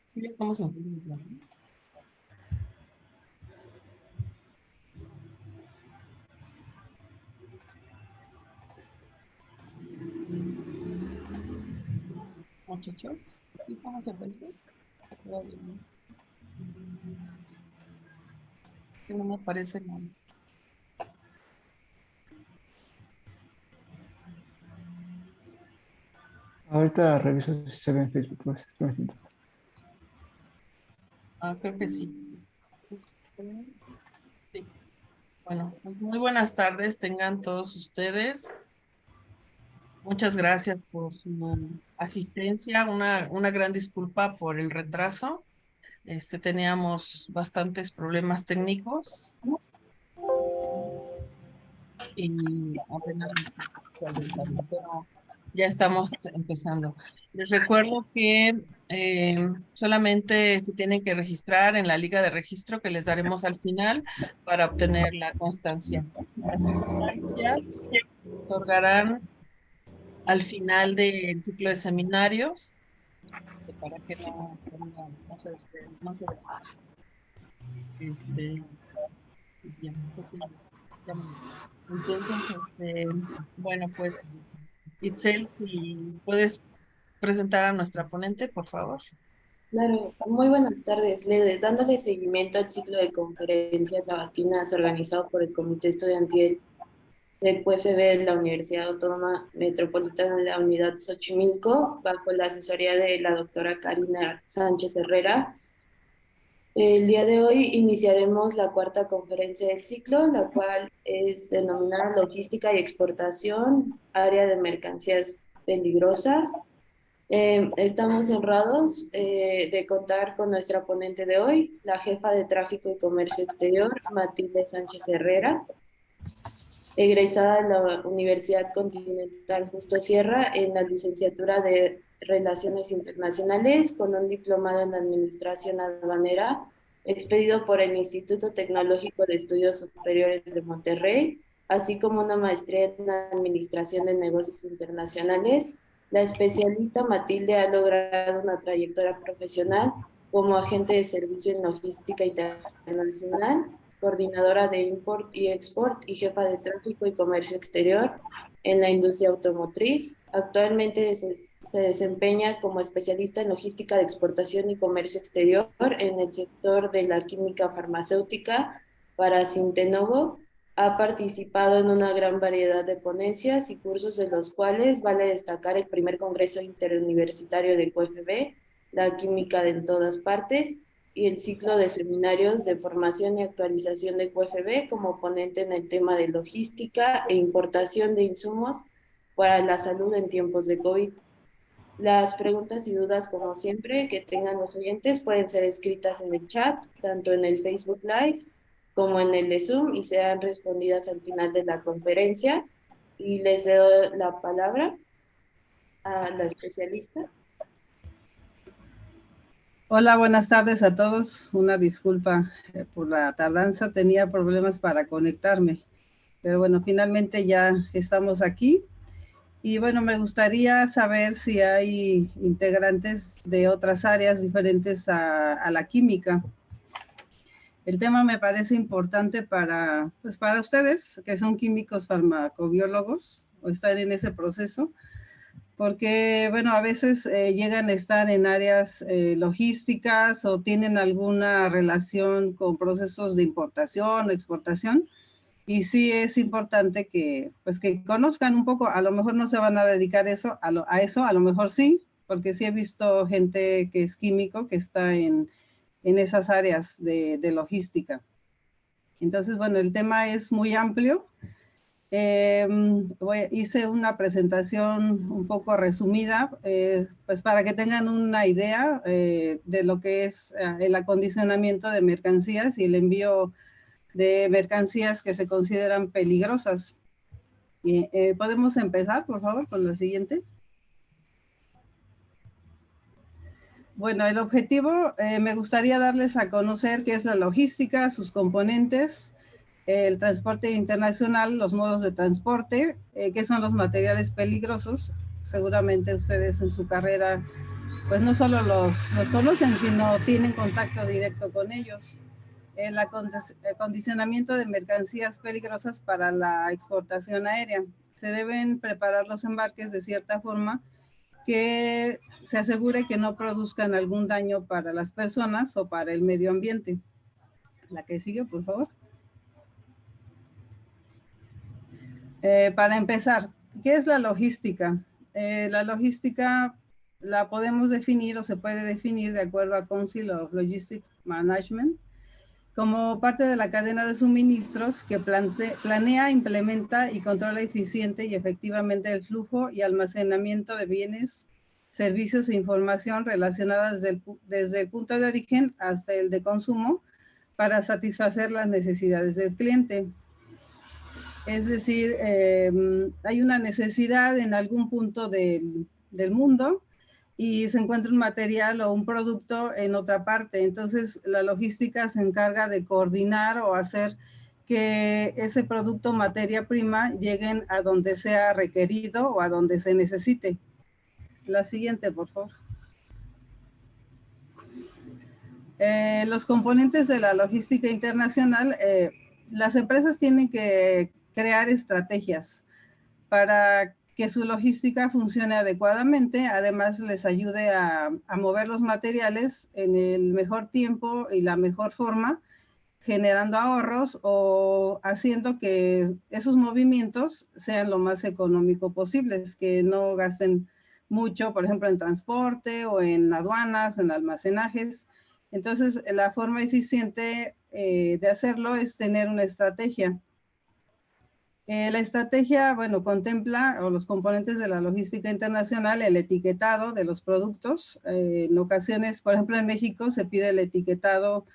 Sí, ya estamos en Facebook, ¿no? Muchachos, ¿sí estamos en Facebook? Todavía no. Que no me aparece nada. Ahorita reviso si se ve en Facebook. Pues, un momentito. Ah, creo que sí. Sí. Bueno, pues muy buenas tardes tengan todos ustedes. Muchas gracias por su asistencia. Una gran disculpa por el retraso. Teníamos bastantes problemas técnicos y apenas nos solventamos, pero ya estamos empezando. Les recuerdo que solamente se tienen que registrar en la liga de registro que les daremos al final para obtener la constancia. Las constancias se otorgarán al final del ciclo de seminarios para que no se desesperen. Este, sí, ya, ya me- Entonces, bueno, pues Itzel, si puedes presentar a nuestra ponente, por favor. Claro, muy buenas tardes. Dándole seguimiento al ciclo de conferencias sabatinas organizado por el Comité Estudiantil del QFB de la Universidad Autónoma Metropolitana de la Unidad Xochimilco, bajo la asesoría de la doctora Karina Sánchez Herrera. El día de hoy iniciaremos la cuarta conferencia del ciclo, la cual es denominada Logística y Exportación, área de mercancías peligrosas. Estamos honrados de contar con nuestra ponente de hoy, la jefa de Tráfico y Comercio Exterior, Matilde Sánchez Herrera, egresada de la Universidad Continental Justo Sierra en la licenciatura de Relaciones Internacionales con un diplomado en Administración Aduanera expedido por el Instituto Tecnológico de Estudios Superiores de Monterrey, así como una maestría en Administración de Negocios Internacionales. La especialista Matilde ha logrado una trayectoria profesional como agente de servicio en logística internacional, coordinadora de Import y Export y jefa de tráfico y comercio exterior en la industria automotriz. Actualmente se desempeña como especialista en logística de exportación y comercio exterior en el sector de la química farmacéutica para Sintenovo. Ha participado en una gran variedad de ponencias y cursos, de los cuales vale destacar el primer Congreso Interuniversitario de QFB, la química de en todas partes, y el ciclo de seminarios de formación y actualización de QFB como ponente en el tema de logística e importación de insumos para la salud en tiempos de COVID. Las preguntas y dudas, como siempre, que tengan los oyentes pueden ser escritas en el chat, tanto en el Facebook Live como en el de Zoom, y serán respondidas al final de la conferencia. Y les doy la palabra a la especialista. Hola, buenas tardes a todos. Una disculpa por la tardanza, tenía problemas para conectarme, pero bueno, finalmente ya estamos aquí. Y bueno, me gustaría saber si hay integrantes de otras áreas diferentes a la química. El tema me parece importante pues para ustedes, que son químicos farmacobiólogos o están en ese proceso, porque, bueno, a veces llegan a estar en áreas logísticas o tienen alguna relación con procesos de importación o exportación, y sí es importante que, pues, que conozcan un poco. A lo mejor no se van a dedicar a eso, a lo mejor sí, porque sí he visto gente que es químico que está en esas áreas de logística. Entonces, bueno, el tema es muy amplio. Hice una presentación un poco resumida, pues para que tengan una idea de lo que es el acondicionamiento de mercancías y el envío de mercancías que se consideran peligrosas. ¿Podemos empezar, por favor, con la siguiente? Bueno, el objetivo, me gustaría darles a conocer qué es la logística, sus componentes, el transporte internacional, los modos de transporte, qué son los materiales peligrosos seguramente ustedes en su carrera, pues no solo los conocen, sino tienen contacto directo con ellos. El acondicionamiento de mercancías peligrosas para la exportación aérea. Se deben preparar los embarques de cierta forma que se asegure que no produzcan algún daño para las personas o para el medio ambiente. La que sigue, por favor. Para empezar, ¿qué es la logística? La logística la podemos definir o se puede definir de acuerdo a Council of Logistics Management como parte de la cadena de suministros que planea, implementa y controla eficiente y efectivamente el flujo y almacenamiento de bienes, servicios e información relacionadas desde el punto de origen hasta el de consumo para satisfacer las necesidades del cliente. Es decir, hay una necesidad en algún punto del mundo y se encuentra un material o un producto en otra parte. Entonces, la logística se encarga de coordinar o hacer que ese producto, materia prima, lleguen a donde sea requerido o a donde se necesite. La siguiente, por favor. Los componentes de la logística internacional, las empresas tienen que crear estrategias para que su logística funcione adecuadamente, además les ayude a mover los materiales en el mejor tiempo y la mejor forma, generando ahorros o haciendo que esos movimientos sean lo más económico posibles, que no gasten mucho, por ejemplo, en transporte o en aduanas o en almacenajes. Entonces, la forma eficiente de hacerlo es tener una estrategia. La estrategia, bueno, contempla los componentes de la logística internacional, el etiquetado de los productos. En ocasiones, por ejemplo, en México se pide el etiquetado,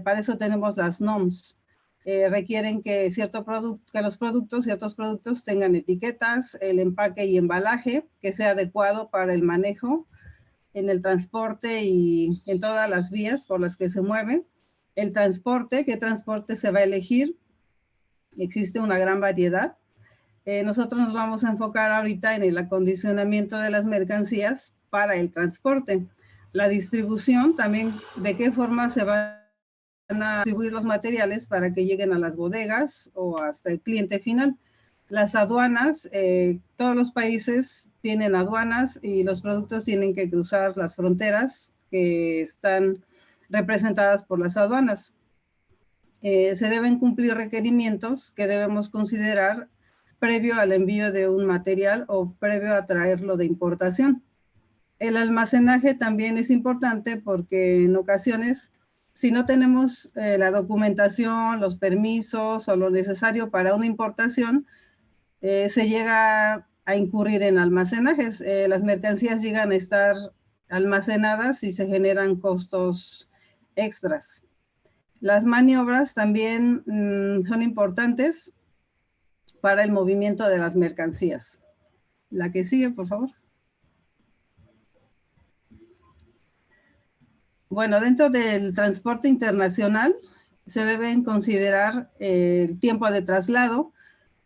para eso tenemos las NOMS. Requieren que ciertos productos tengan etiquetas, el empaque y embalaje, que sea adecuado para el manejo en el transporte y en todas las vías por las que se mueve. El transporte, ¿qué transporte se va a elegir? Existe una gran variedad. Nosotros nos vamos a enfocar ahorita en el acondicionamiento de las mercancías para el transporte. La distribución también, de qué forma se van a distribuir los materiales para que lleguen a las bodegas o hasta el cliente final. Las aduanas, todos los países tienen aduanas y los productos tienen que cruzar las fronteras que están representadas por las aduanas. Se deben cumplir requerimientos que debemos considerar previo al envío de un material o previo a traerlo de importación. El almacenaje también es importante porque en ocasiones, si no tenemos la documentación, los permisos o lo necesario para una importación, se llega a incurrir en almacenajes. Las mercancías llegan a estar almacenadas y se generan costos extras. Las maniobras también son importantes para el movimiento de las mercancías. La que sigue, por favor. Bueno, dentro del transporte internacional se deben considerar el tiempo de traslado.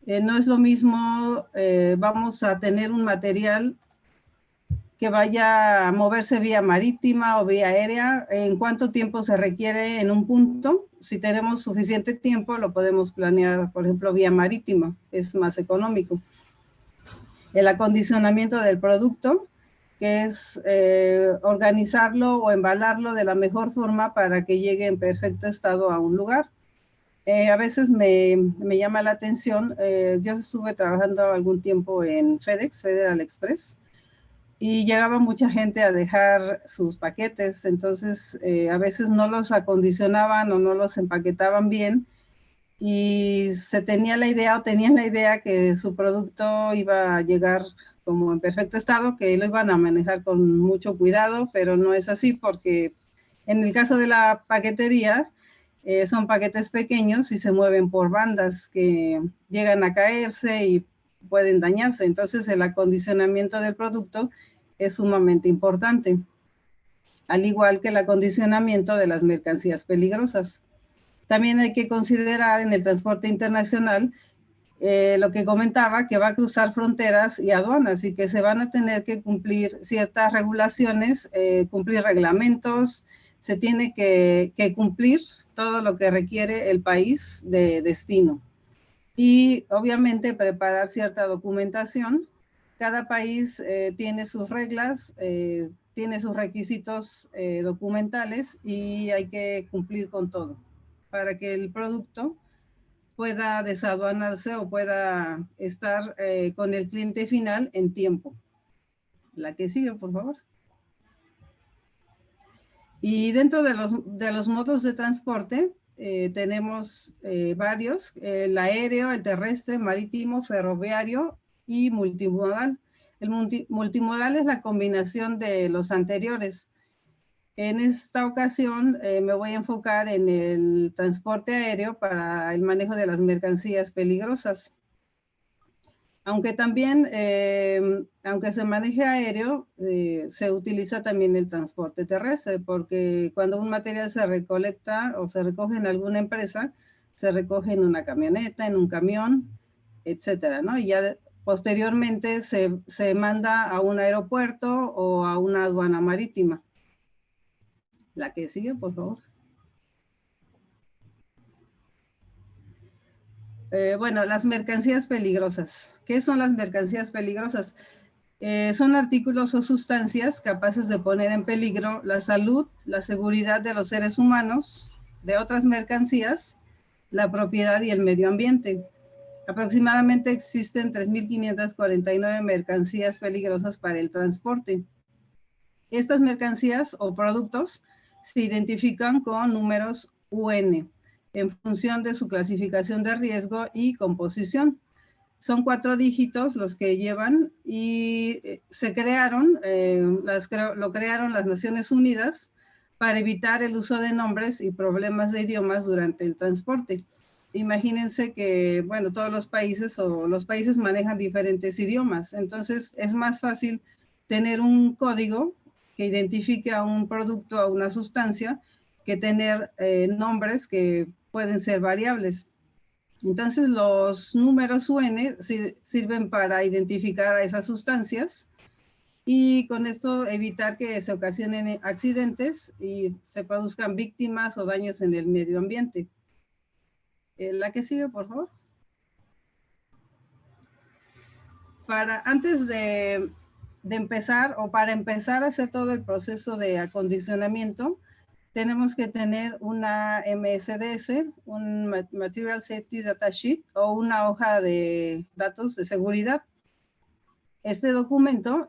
No es lo mismo, vamos a tener un material que vaya a moverse vía marítima o vía aérea, en cuánto tiempo se requiere en un punto. Si tenemos suficiente tiempo, lo podemos planear, por ejemplo, vía marítima, es más económico. El acondicionamiento del producto, que es organizarlo o embalarlo de la mejor forma para que llegue en perfecto estado a un lugar. A veces me llama la atención, yo estuve trabajando algún tiempo en FedEx, Federal Express, y llegaba mucha gente a dejar sus paquetes, entonces a veces no los acondicionaban o no los empaquetaban bien y tenían la idea que su producto iba a llegar como en perfecto estado, que lo iban a manejar con mucho cuidado, pero no es así porque en el caso de la paquetería son paquetes pequeños y se mueven por bandas que llegan a caerse y pueden dañarse. Entonces el acondicionamiento del producto es sumamente importante, al igual que el acondicionamiento de las mercancías peligrosas. También hay que considerar en el transporte internacional lo que comentaba, que va a cruzar fronteras y aduanas y que se van a tener que cumplir ciertas regulaciones, cumplir reglamentos, se tiene que cumplir todo lo que requiere el país de destino. Y obviamente preparar cierta documentación. Cada país tiene sus reglas, tiene sus requisitos documentales y hay que cumplir con todo para que el producto pueda desaduanarse o pueda estar con el cliente final en tiempo. La que sigue, por favor. Y dentro de los modos de transporte tenemos varios, el aéreo, el terrestre, marítimo, ferroviario y multimodal. El multimodal es la combinación de los anteriores. En esta ocasión me voy a enfocar en el transporte aéreo para el manejo de las mercancías peligrosas. Aunque también, aunque se maneje aéreo, se utiliza también el transporte terrestre, porque cuando un material se recolecta o se recoge en alguna empresa, se recoge en una camioneta, en un camión, etcétera, ¿no? Y ya posteriormente se manda a un aeropuerto o a una aduana marítima. La que sigue, por favor. Bueno, las mercancías peligrosas. ¿Qué son las mercancías peligrosas? Son artículos o sustancias capaces de poner en peligro la salud, la seguridad de los seres humanos, de otras mercancías, la propiedad y el medio ambiente. Aproximadamente existen 3.549 mercancías peligrosas para el transporte. Estas mercancías o productos se identifican con números UN en función de su clasificación de riesgo y composición. Son 4 dígitos los que llevan y se crearon, lo crearon las Naciones Unidas para evitar el uso de nombres y problemas de idiomas durante el transporte. Imagínense que, bueno, todos los países manejan diferentes idiomas, entonces es más fácil tener un código que identifique a un producto, a una sustancia, que tener nombres que pueden ser variables. Entonces, los números UN sirven para identificar a esas sustancias y con esto evitar que se ocasionen accidentes y se produzcan víctimas o daños en el medio ambiente. La que sigue, por favor. Antes de empezar o para empezar a hacer todo el proceso de acondicionamiento, tenemos que tener una MSDS, un Material Safety Data Sheet o una hoja de datos de seguridad. Este documento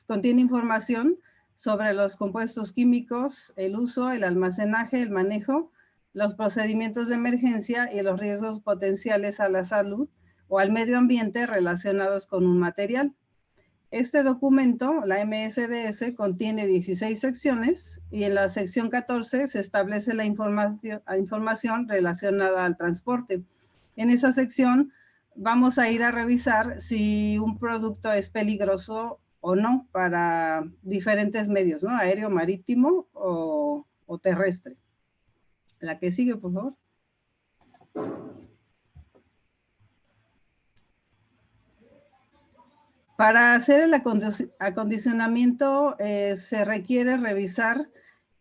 contiene información sobre los compuestos químicos, el uso, el almacenaje, el manejo, los procedimientos de emergencia y los riesgos potenciales a la salud o al medio ambiente relacionados con un material. Este documento, la MSDS, contiene 16 secciones y en la sección 14 se establece la información relacionada al transporte. En esa sección vamos a ir a revisar si un producto es peligroso o no para diferentes medios, ¿no? Aéreo, marítimo o terrestre. La que sigue, por favor. Para hacer el acondicionamiento se requiere revisar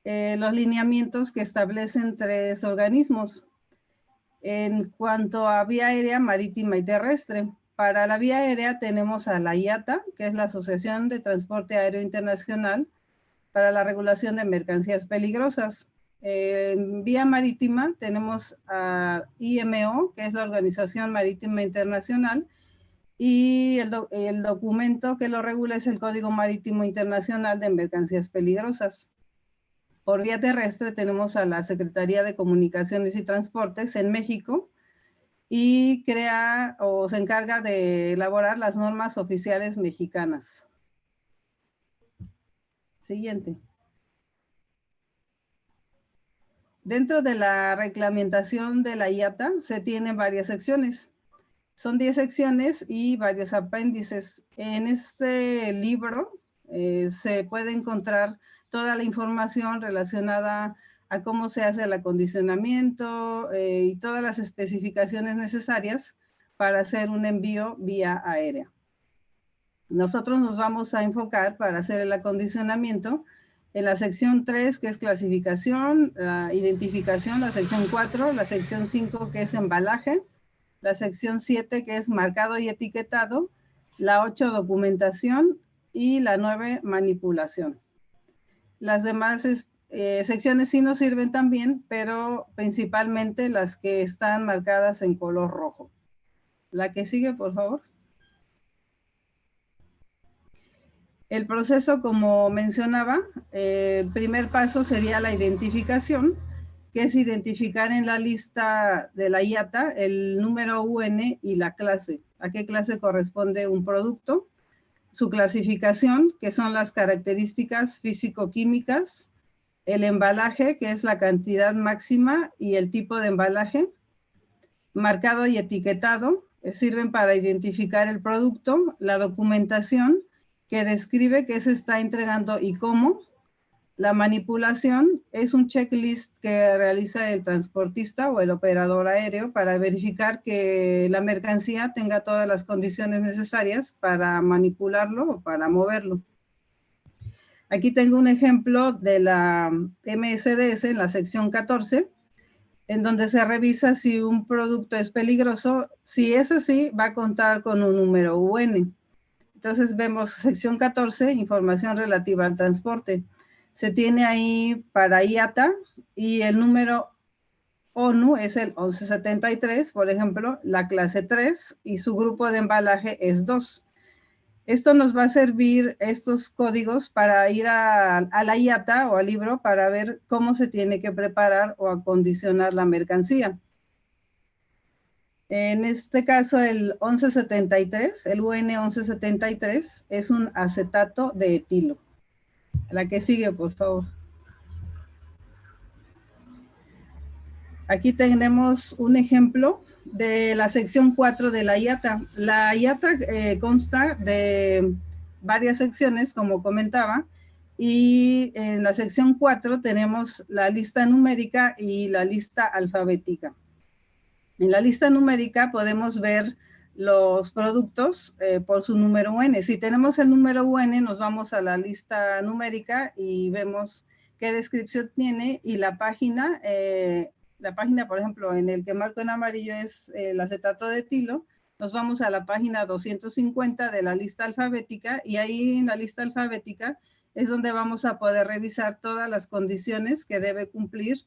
los lineamientos que establecen 3 organismos en cuanto a vía aérea, marítima y terrestre. Para la vía aérea tenemos a la IATA, que es la Asociación de Transporte Aéreo Internacional para la Regulación de Mercancías Peligrosas. En vía marítima tenemos a IMO, que es la Organización Marítima Internacional, y el documento que lo regula es el Código Marítimo Internacional de Mercancías Peligrosas. Por vía terrestre tenemos a la Secretaría de Comunicaciones y Transportes en México y crea o se encarga de elaborar las normas oficiales mexicanas. Siguiente. Dentro de la reglamentación de la IATA se tienen varias secciones. Son 10 secciones y varios apéndices. En este libro se puede encontrar toda la información relacionada a cómo se hace el acondicionamiento y todas las especificaciones necesarias para hacer un envío vía aérea. Nosotros nos vamos a enfocar para hacer el acondicionamiento en la sección 3, que es clasificación, identificación, la sección 4, la sección 5, que es embalaje, la sección 7, que es marcado y etiquetado, la 8, documentación, y la 9, manipulación. Las demás secciones sí nos sirven también, pero principalmente las que están marcadas en color rojo. La que sigue, por favor. El proceso, como mencionaba, el primer paso sería la identificación, que es identificar en la lista de la IATA el número UN y la clase. ¿A qué clase corresponde un producto? Su clasificación, que son las características físico-químicas, el embalaje, que es la cantidad máxima y el tipo de embalaje, marcado y etiquetado, que sirven para identificar el producto, la documentación, que describe qué se está entregando y cómo. La manipulación es un checklist que realiza el transportista o el operador aéreo para verificar que la mercancía tenga todas las condiciones necesarias para manipularlo o para moverlo. Aquí tengo un ejemplo de la MSDS en la sección 14, en donde se revisa si un producto es peligroso. Si es así, va a contar con un número UN. Entonces vemos sección 14, información relativa al transporte. Se tiene ahí para IATA y el número ONU es el 1173, por ejemplo, la clase 3 y su grupo de embalaje es 2. Esto nos va a servir, estos códigos, para ir a la IATA o al libro para ver cómo se tiene que preparar o acondicionar la mercancía. En este caso, el 1173, el UN 1173, es un acetato de etilo. La que sigue, por favor. Aquí tenemos un ejemplo de la sección 4 de la IATA. La IATA consta de varias secciones, como comentaba, y en la sección 4 tenemos la lista numérica y la lista alfabética. En la lista numérica podemos ver los productos por su número UN. Si tenemos el número UN, nos vamos a la lista numérica y vemos qué descripción tiene y la página, por ejemplo, en el que marco en amarillo es el acetato de etilo. Nos vamos a la página 250 de la lista alfabética y ahí en la lista alfabética es donde vamos a poder revisar todas las condiciones que debe cumplir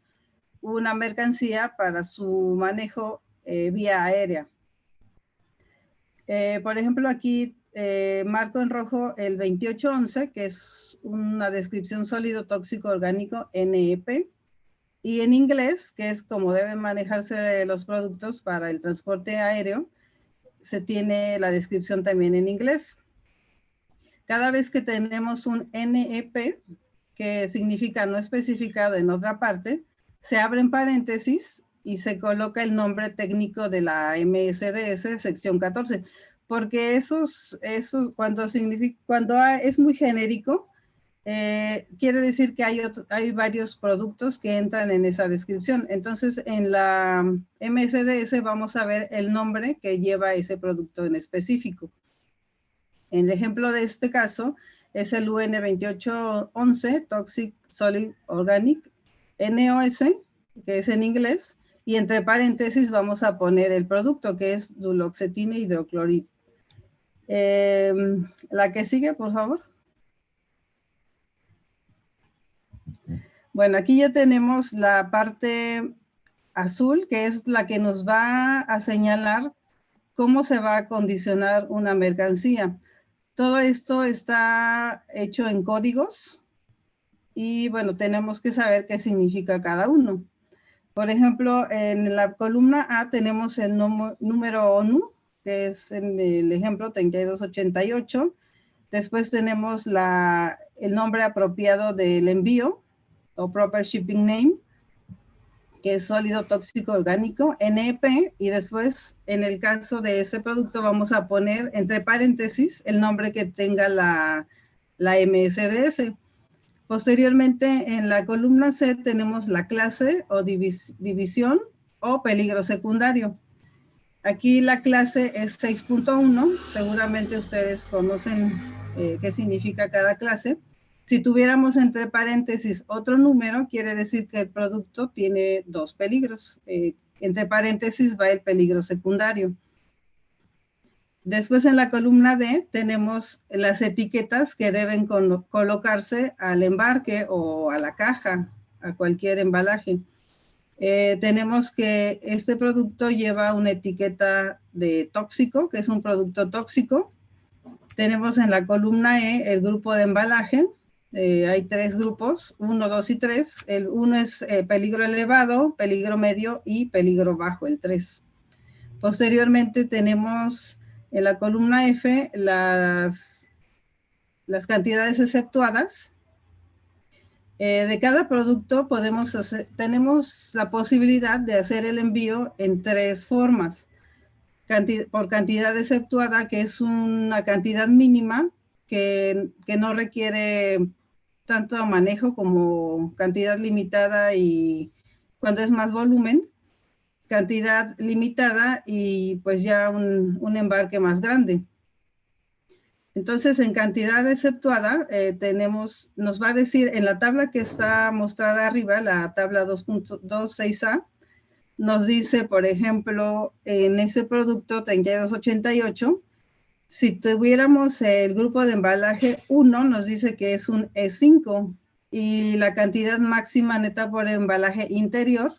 una mercancía para su manejo vía aérea. Por ejemplo, aquí marco en rojo el 2811, que es una descripción sólido tóxico orgánico NEP, y en inglés, que es como deben manejarse los productos para el transporte aéreo, se tiene la descripción también en inglés. Cada vez que tenemos un NEP, que significa no especificado en otra parte, se abren paréntesis y se coloca el nombre técnico de la MSDS sección 14, porque cuando es muy genérico, quiere decir que hay varios productos que entran en esa descripción. Entonces, en la MSDS vamos a ver el nombre que lleva ese producto en específico. El ejemplo de este caso es el UN 2811, Toxic Solid Organic, NOS, que es en inglés, y entre paréntesis vamos a poner el producto, que es duloxetina hidroclorida. La que sigue, por favor. Bueno, aquí ya tenemos la parte azul, que es la que nos va a señalar cómo se va a acondicionar una mercancía. Todo esto está hecho en códigos y, bueno, tenemos que saber qué significa cada uno. Por ejemplo, en la columna A tenemos el número ONU, que es en el ejemplo 3288. Después tenemos el nombre apropiado del envío, o Proper Shipping Name, que es sólido tóxico orgánico, NEP, y después, en el caso de ese producto, vamos a poner entre paréntesis el nombre que tenga la MSDS. Posteriormente, en la columna C tenemos la clase o división o peligro secundario. Aquí la clase es 6.1, seguramente ustedes conocen qué significa cada clase. Si tuviéramos entre paréntesis otro número, quiere decir que el producto tiene 2 peligros. Entre paréntesis va el peligro secundario. Después en la columna D tenemos las etiquetas que deben colocarse al embarque o a la caja, a cualquier embalaje. Tenemos que este producto lleva una etiqueta de tóxico, que es un producto tóxico. Tenemos en la columna E el grupo de embalaje. Hay 3 grupos, 1, 2 y 3. El 1 es peligro elevado, peligro medio y peligro bajo, el 3. Posteriormente tenemos en la columna F las cantidades exceptuadas. De cada producto tenemos la posibilidad de hacer el envío en 3 formas. Por cantidad exceptuada, que es una cantidad mínima que no requiere tanto manejo como cantidad limitada y cuando es más volumen, cantidad limitada y pues ya un embarque más grande. Entonces, en cantidad exceptuada, nos va a decir en la tabla que está mostrada arriba, la tabla 2.26a, nos dice, por ejemplo, en ese producto 3288, si tuviéramos el grupo de embalaje 1, nos dice que es un E5 y la cantidad máxima neta por embalaje interior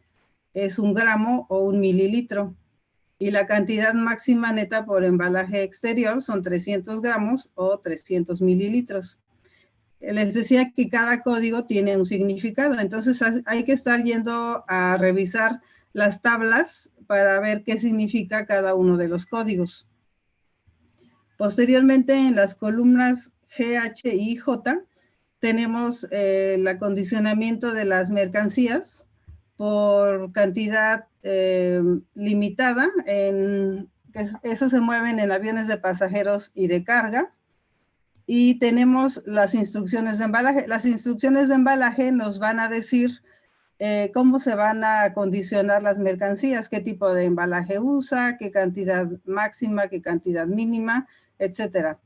es 1 gramo o 1 mililitro. Y la cantidad máxima neta por embalaje exterior son 300 gramos o 300 mililitros. Les decía que cada código tiene un significado, entonces hay que estar yendo a revisar las tablas para ver qué significa cada uno de los códigos. Posteriormente, en las columnas G, H y J, tenemos el acondicionamiento de las mercancías por cantidad limitada. Esas se mueven en aviones de pasajeros y de carga. Y tenemos las instrucciones de embalaje. Las instrucciones de embalaje nos van a decir cómo se van a acondicionar las mercancías, qué tipo de embalaje usa, qué cantidad máxima, qué cantidad mínima, etcétera.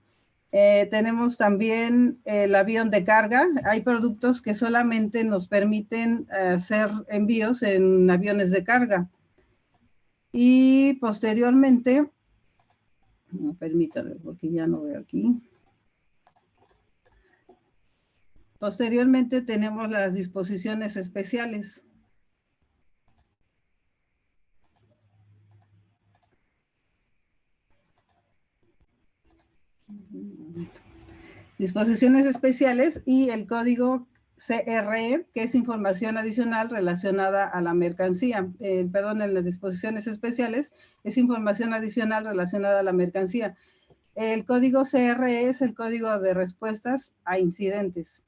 Tenemos también el avión de carga. Hay productos que solamente nos permiten hacer envíos en aviones de carga. Y posteriormente, no, permítame porque ya no veo aquí. Posteriormente tenemos las disposiciones especiales. Disposiciones especiales y el código CRE, que es información adicional relacionada a la mercancía. En las disposiciones especiales es información adicional relacionada a la mercancía. El código CRE es el código de respuestas a incidentes.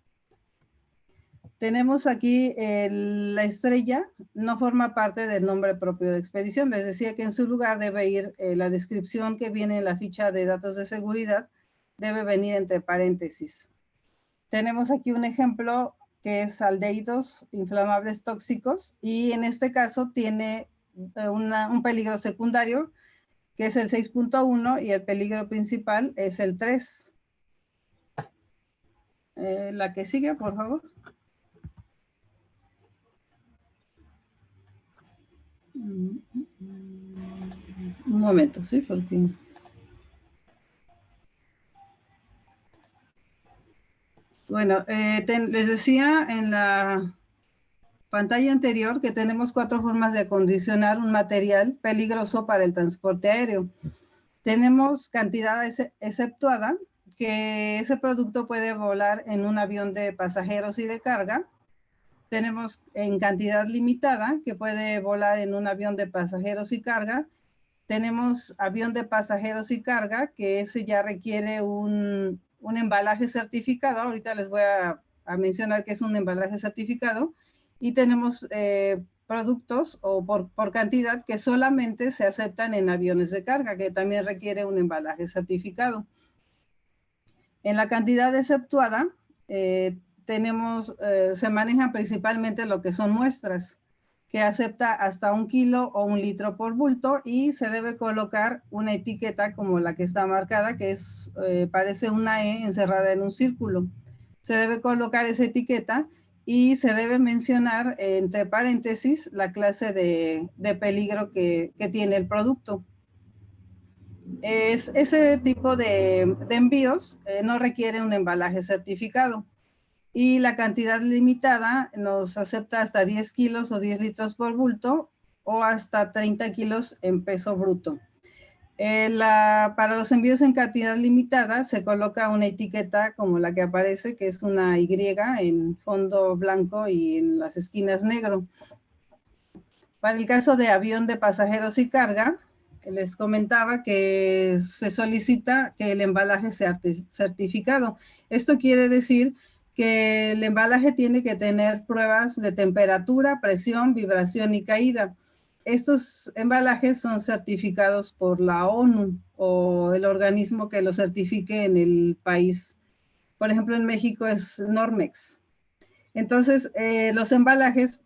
Tenemos aquí la estrella, no forma parte del nombre propio de expedición. Les decía que en su lugar debe ir la descripción que viene en la ficha de datos de seguridad, debe venir entre paréntesis. Tenemos aquí un ejemplo que es aldehídos inflamables tóxicos y en este caso tiene un peligro secundario que es el 6.1 y el peligro principal es el 3. La que sigue, por favor. Un momento, sí, porque... Bueno, les decía en la pantalla anterior que tenemos 4 formas de acondicionar un material peligroso para el transporte aéreo. Tenemos cantidad exceptuada, que ese producto puede volar en un avión de pasajeros y de carga. Tenemos en cantidad limitada, que puede volar en un avión de pasajeros y carga. Tenemos avión de pasajeros y carga, que ese ya requiere un embalaje certificado. Ahorita les voy a mencionar que es un embalaje certificado. Y tenemos productos o por cantidad que solamente se aceptan en aviones de carga, que también requiere un embalaje certificado. En la cantidad exceptuada, se manejan principalmente lo que son muestras, que acepta hasta 1 kilo o 1 litro por bulto y se debe colocar una etiqueta como la que está marcada, que es, parece una E encerrada en un círculo. Se debe colocar esa etiqueta y se debe mencionar entre paréntesis la clase de peligro que tiene el producto. Ese tipo de envíos no requiere un embalaje certificado y la cantidad limitada nos acepta hasta 10 kilos o 10 litros por bulto o hasta 30 kilos en peso bruto. Para los envíos en cantidad limitada se coloca una etiqueta como la que aparece, que es una Y en fondo blanco y en las esquinas negro. Para el caso de avión de pasajeros y carga, les comentaba que se solicita que el embalaje sea certificado. Esto quiere decir que el embalaje tiene que tener pruebas de temperatura, presión, vibración y caída. Estos embalajes son certificados por la ONU o el organismo que lo certifique en el país. Por ejemplo, en México es Normex. Entonces, los embalajes,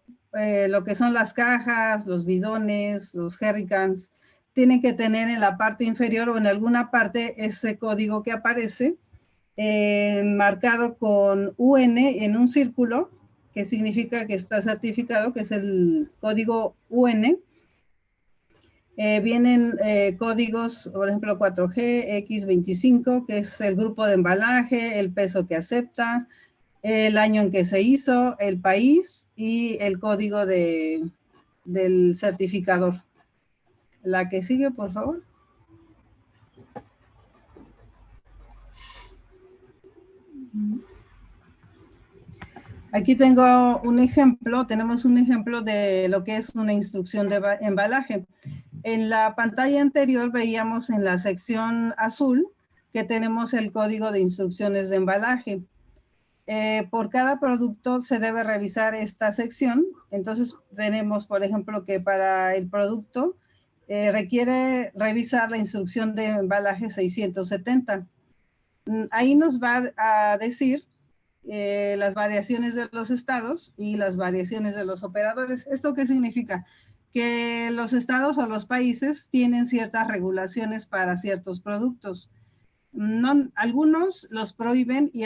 lo que son las cajas, los bidones, los jerrycans, tienen que tener en la parte inferior o en alguna parte ese código que aparece, marcado con UN en un círculo, que significa que está certificado, que es el código UN. Vienen códigos, por ejemplo, 4G, X25, que es el grupo de embalaje, el peso que acepta, el año en que se hizo, el país y el código del certificador. La que sigue, por favor. Aquí tengo un ejemplo, tenemos un ejemplo de lo que es una instrucción de embalaje. En la pantalla anterior veíamos en la sección azul que tenemos el código de instrucciones de embalaje. Por cada producto se debe revisar esta sección. Entonces tenemos, por ejemplo, que para el producto requiere revisar la instrucción de embalaje 670. Ahí nos va a decir las variaciones de los estados y las variaciones de los operadores. ¿Esto qué significa? Que los estados o los países tienen ciertas regulaciones para ciertos productos. No, algunos los prohíben y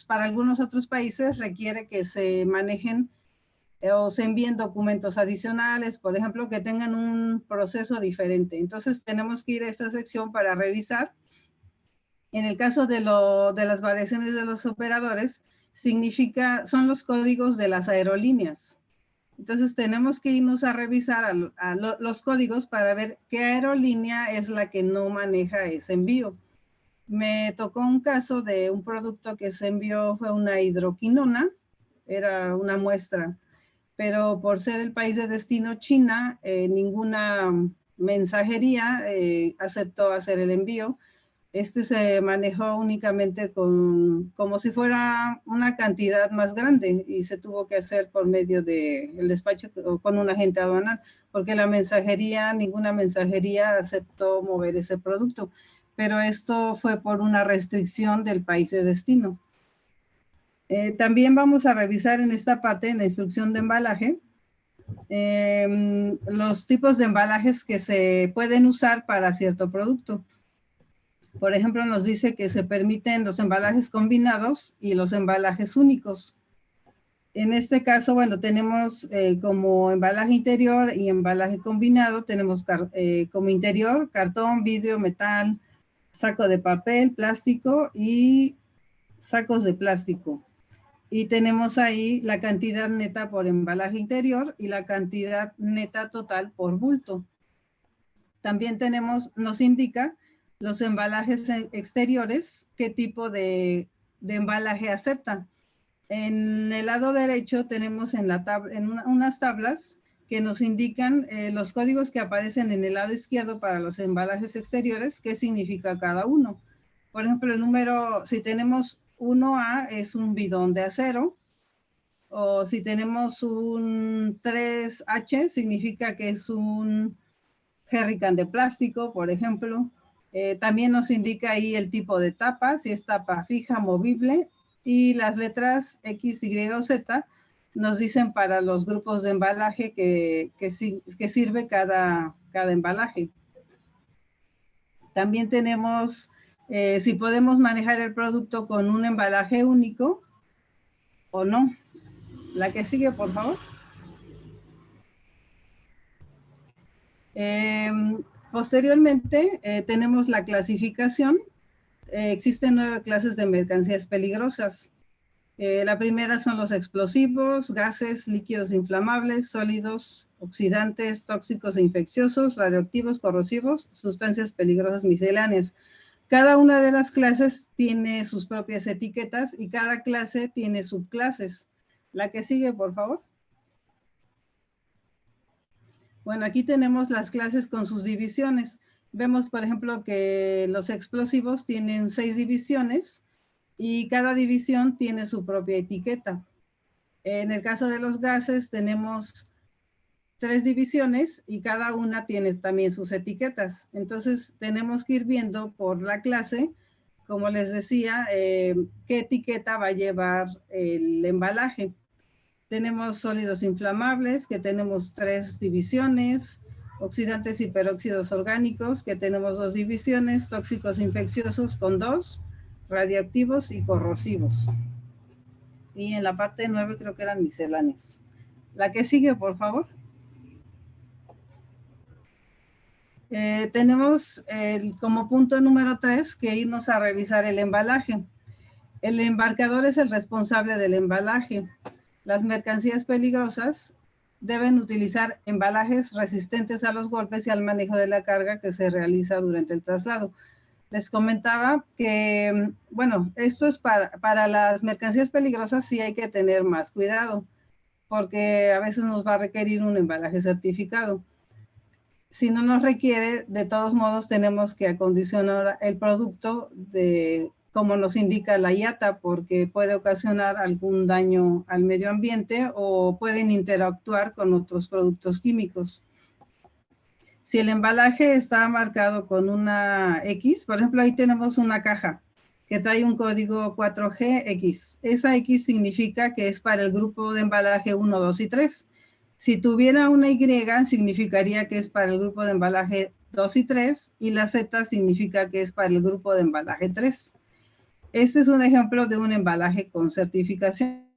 para algunos otros países requiere que se manejen o se envíen documentos adicionales, por ejemplo, que tengan un proceso diferente. Entonces tenemos que ir a esta sección para revisar. En el caso de las variaciones de los operadores, son los códigos de las aerolíneas. Entonces tenemos que irnos a revisar los códigos para ver qué aerolínea es la que no maneja ese envío. Me tocó un caso de un producto que se envió, fue una hidroquinona, era una muestra, pero por ser el país de destino China, ninguna mensajería aceptó hacer el envío. Este se manejó únicamente como si fuera una cantidad más grande y se tuvo que hacer por medio del despacho con un agente aduanal, porque ninguna mensajería aceptó mover ese producto. Pero esto fue por una restricción del país de destino. También vamos a revisar en esta parte, en la instrucción de embalaje, los tipos de embalajes que se pueden usar para cierto producto. Por ejemplo, nos dice que se permiten los embalajes combinados y los embalajes únicos. En este caso, bueno, tenemos como embalaje interior y embalaje combinado, tenemos como interior cartón, vidrio, metal, saco de papel, plástico y sacos de plástico. Y tenemos ahí la cantidad neta por embalaje interior y la cantidad neta total por bulto. También nos indica los embalajes exteriores, qué tipo de embalaje acepta. En el lado derecho tenemos unas tablas que nos indican los códigos que aparecen en el lado izquierdo para los embalajes exteriores, qué significa cada uno. Por ejemplo, si tenemos 1A es un bidón de acero, o si tenemos un 3H significa que es un jerrycan de plástico, por ejemplo. También nos indica ahí el tipo de tapa, si es tapa fija, movible, y las letras X, Y o Z nos dicen para los grupos de embalaje que sirve cada embalaje. También tenemos si podemos manejar el producto con un embalaje único o no. La que sigue, por favor. Posteriormente, tenemos la clasificación. Existen 9 clases de mercancías peligrosas. La primera son los explosivos, gases, líquidos inflamables, sólidos, oxidantes, tóxicos e infecciosos, radioactivos, corrosivos, sustancias peligrosas misceláneas. Cada una de las clases tiene sus propias etiquetas y cada clase tiene subclases. La que sigue, por favor. Bueno, aquí tenemos las clases con sus divisiones. Vemos, por ejemplo, que los explosivos tienen 6 divisiones y cada división tiene su propia etiqueta. En el caso de los gases tenemos 3 divisiones y cada una tiene también sus etiquetas. Entonces tenemos que ir viendo por la clase, como les decía, qué etiqueta va a llevar el embalaje. Tenemos sólidos inflamables, que tenemos 3 divisiones, oxidantes y peróxidos orgánicos, que tenemos 2 divisiones, tóxicos infecciosos con 2, radioactivos y corrosivos. Y en la parte 9 creo que eran misceláneos. La que sigue, por favor. Tenemos como punto número 3 que irnos a revisar el embalaje. El embarcador es el responsable del embalaje. Las mercancías peligrosas deben utilizar embalajes resistentes a los golpes y al manejo de la carga que se realiza durante el traslado. Les comentaba que, bueno, esto es para las mercancías peligrosas sí hay que tener más cuidado, porque a veces nos va a requerir un embalaje certificado. Si no nos requiere, de todos modos tenemos que acondicionar el producto de como nos indica la IATA, porque puede ocasionar algún daño al medio ambiente o pueden interactuar con otros productos químicos. Si el embalaje está marcado con una X, por ejemplo, ahí tenemos una caja que trae un código 4GX. Esa X significa que es para el grupo de embalaje 1, 2 y 3. Si tuviera una Y, significaría que es para el grupo de embalaje 2 y 3, y la Z significa que es para el grupo de embalaje 3. Este es un ejemplo de un embalaje con certificación.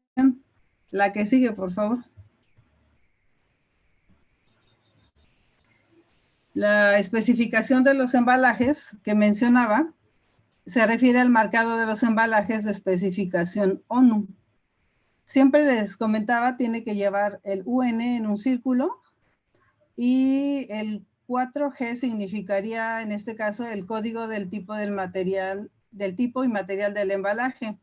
La que sigue, por favor. La especificación de los embalajes que mencionaba se refiere al marcado de los embalajes de especificación ONU. Siempre les comentaba, tiene que llevar el UN en un círculo y el 4G significaría, en este caso, el código del tipo del material, del tipo y material del embalaje.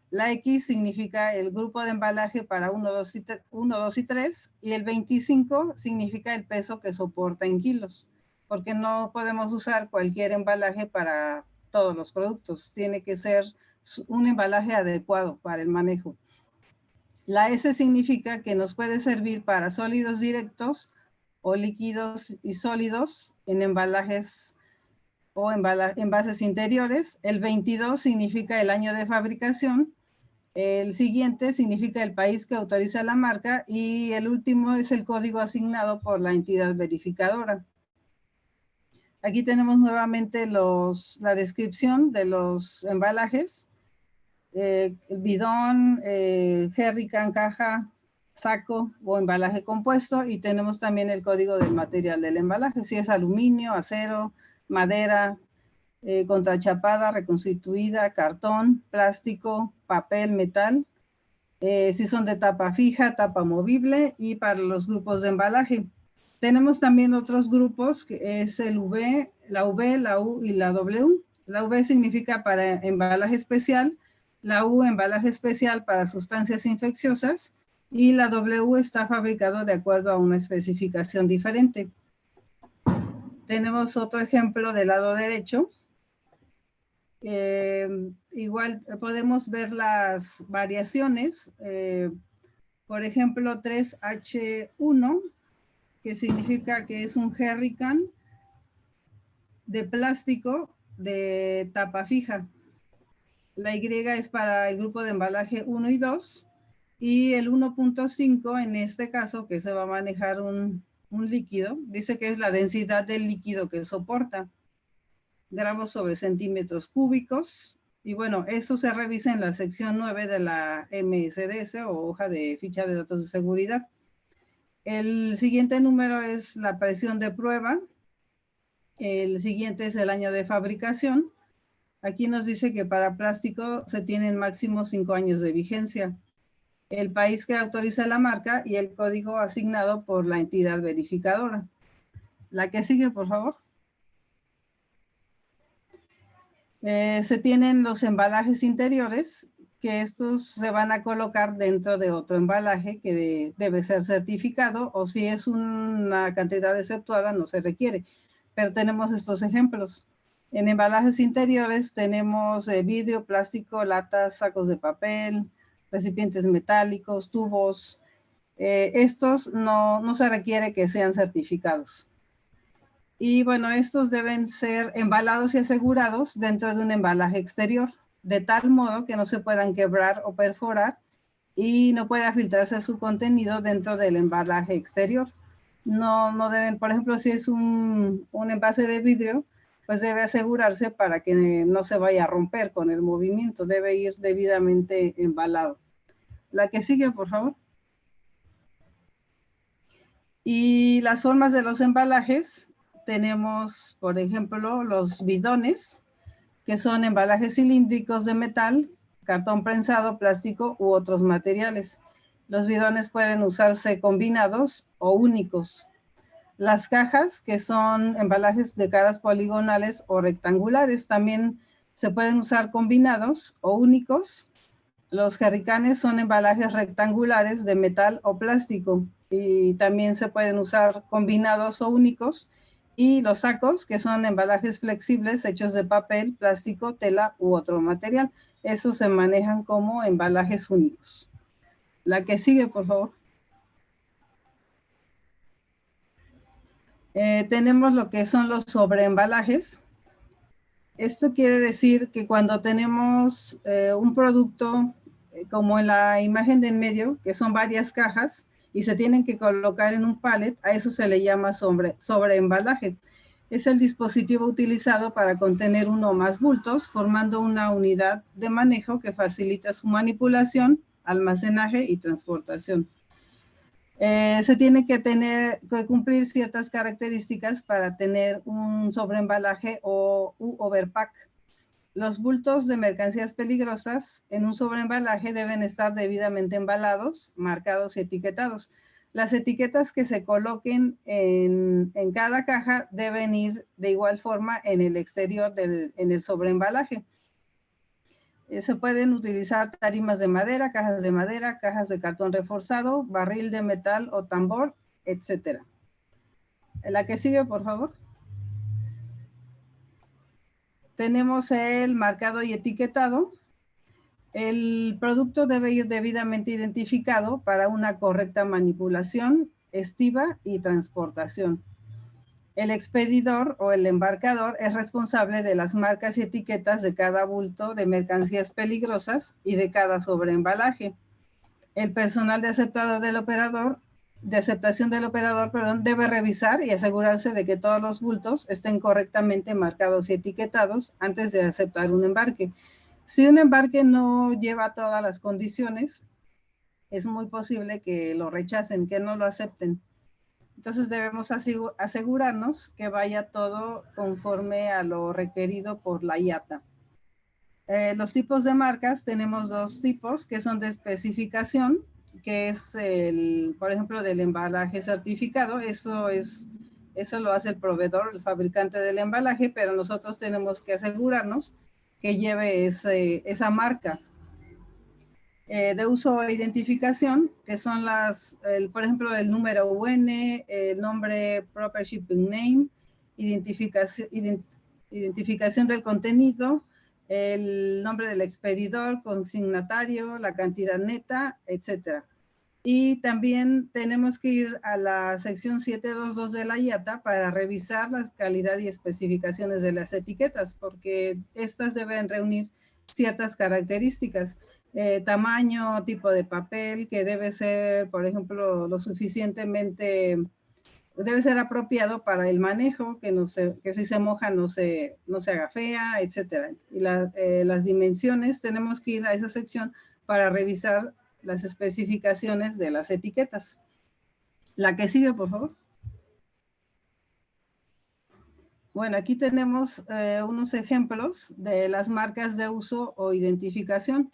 La X significa el grupo de embalaje para 1, 2 y 3, y el 25 significa el peso que soporta en kilos, porque no podemos usar cualquier embalaje para todos los productos. Tiene que ser un embalaje adecuado para el manejo. La S significa que nos puede servir para sólidos directos o líquidos y sólidos en embalajes o envases interiores. El 22 significa el año de fabricación. El siguiente significa el país que autoriza la marca y el último es el código asignado por la entidad verificadora. Aquí tenemos nuevamente la descripción de los embalajes. El bidón, jerrycan, caja, saco o embalaje compuesto, y tenemos también el código del material del embalaje, si es aluminio, acero, madera, contrachapada, reconstituida, cartón, plástico, papel, metal, si son de tapa fija, tapa movible, y para los grupos de embalaje. Tenemos también otros grupos, que es el V, la U y la W. La V significa para embalaje especial, la U embalaje especial para sustancias infecciosas, y la W está fabricado de acuerdo a una especificación diferente. Tenemos otro ejemplo del lado derecho. Igual podemos ver las variaciones. Por ejemplo, 3H1, que significa que es un jerrycan de plástico de tapa fija. La Y es para el grupo de embalaje 1 y 2. Y el 1.5, en este caso, que se va a manejar un líquido, dice que es la densidad del líquido que soporta, gramos sobre centímetros cúbicos. Y bueno, eso se revisa en la sección 9 de la MSDS o hoja de ficha de datos de seguridad. El siguiente número es la presión de prueba. El siguiente es el año de fabricación. Aquí nos dice que para plástico se tienen máximo 5 años de vigencia. El país que autoriza la marca y el código asignado por la entidad verificadora. La que sigue, por favor. Se tienen los embalajes interiores, que estos se van a colocar dentro de otro embalaje que debe ser certificado, o si es una cantidad exceptuada no se requiere. Pero tenemos estos ejemplos. En embalajes interiores tenemos vidrio, plástico, latas, sacos de papel, recipientes metálicos, tubos. Estos no se requiere que sean certificados. Y bueno, estos deben ser embalados y asegurados dentro de un embalaje exterior, de tal modo que no se puedan quebrar o perforar y no pueda filtrarse su contenido dentro del embalaje exterior. No deben, por ejemplo, si es un envase de vidrio, pues debe asegurarse para que no se vaya a romper con el movimiento, debe ir debidamente embalado. La que sigue, por favor. Y las formas de los embalajes, tenemos, por ejemplo, los bidones, que son embalajes cilíndricos de metal, cartón prensado, plástico u otros materiales. Los bidones pueden usarse combinados o únicos. Las cajas, que son embalajes de caras poligonales o rectangulares, también se pueden usar combinados o únicos. Los jerricanes son embalajes rectangulares de metal o plástico y también se pueden usar combinados o únicos. Y los sacos, que son embalajes flexibles hechos de papel, plástico, tela u otro material. Esos se manejan como embalajes únicos. La que sigue, por favor. Tenemos lo que son los sobreembalajes. Esto quiere decir que cuando tenemos un producto, como en la imagen de en medio, que son varias cajas, y se tienen que colocar en un pallet, a eso se le llama sobreembalaje. Es el dispositivo utilizado para contener uno o más bultos, formando una unidad de manejo que facilita su manipulación, almacenaje y transportación. Se tiene que cumplir ciertas características para tener un sobreembalaje o overpack. Los bultos de mercancías peligrosas en un sobreembalaje deben estar debidamente embalados, marcados y etiquetados. Las etiquetas que se coloquen en cada caja deben ir de igual forma en el exterior en el sobreembalaje. Se pueden utilizar tarimas de madera, cajas de cartón reforzado, barril de metal o tambor, etc. La que sigue, por favor. Tenemos el marcado y etiquetado. El producto debe ir debidamente identificado para una correcta manipulación, estiva y transportación. El expedidor o el embarcador es responsable de las marcas y etiquetas de cada bulto de mercancías peligrosas y de cada sobreembalaje. El personal de aceptación del operador, debe revisar y asegurarse de que todos los bultos estén correctamente marcados y etiquetados antes de aceptar un embarque. Si un embarque no lleva todas las condiciones, es muy posible que lo rechacen, que no lo acepten. Entonces debemos asegurarnos que vaya todo conforme a lo requerido por la IATA. Los tipos de marcas, tenemos dos tipos que son de especificación, que es por ejemplo, del embalaje certificado. Eso lo hace el proveedor, el fabricante del embalaje, pero nosotros tenemos que asegurarnos que lleve esa marca. De uso e identificación, que son por ejemplo, el número UN, el nombre Proper Shipping Name, identificación del contenido, el nombre del expedidor, consignatario, la cantidad neta, etc. Y también tenemos que ir a la sección 722 de la IATA para revisar la calidad y especificaciones de las etiquetas, porque estas deben reunir ciertas características. tamaño, tipo de papel, que debe ser, por ejemplo, lo suficientemente, debe ser apropiado para el manejo, que si se moja no se haga fea, etcétera. Y las dimensiones, tenemos que ir a esa sección para revisar las especificaciones de las etiquetas. La que sigue, por favor. Bueno, aquí tenemos unos ejemplos de las marcas de uso o identificación.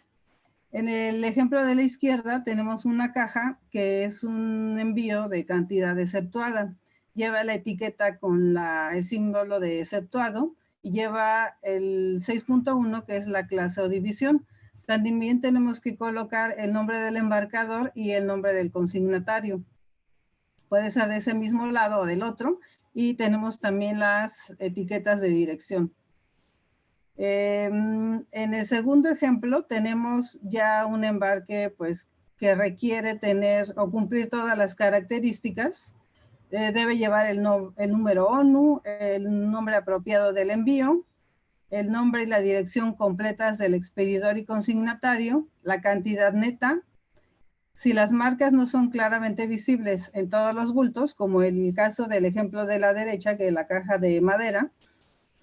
En el ejemplo de la izquierda tenemos una caja que es un envío de cantidad exceptuada. Lleva la etiqueta con el símbolo de exceptuado y lleva el 6.1 que es la clase o división. También tenemos que colocar el nombre del embarcador y el nombre del consignatario. Puede ser de ese mismo lado o del otro. Y tenemos también las etiquetas de dirección. En el segundo ejemplo tenemos ya un embarque pues, que requiere tener o cumplir todas las características. Debe llevar el número ONU, el nombre apropiado del envío, el nombre y la dirección completas del expedidor y consignatario, la cantidad neta. Si las marcas no son claramente visibles en todos los bultos, como el caso del ejemplo de la derecha, que es la caja de madera,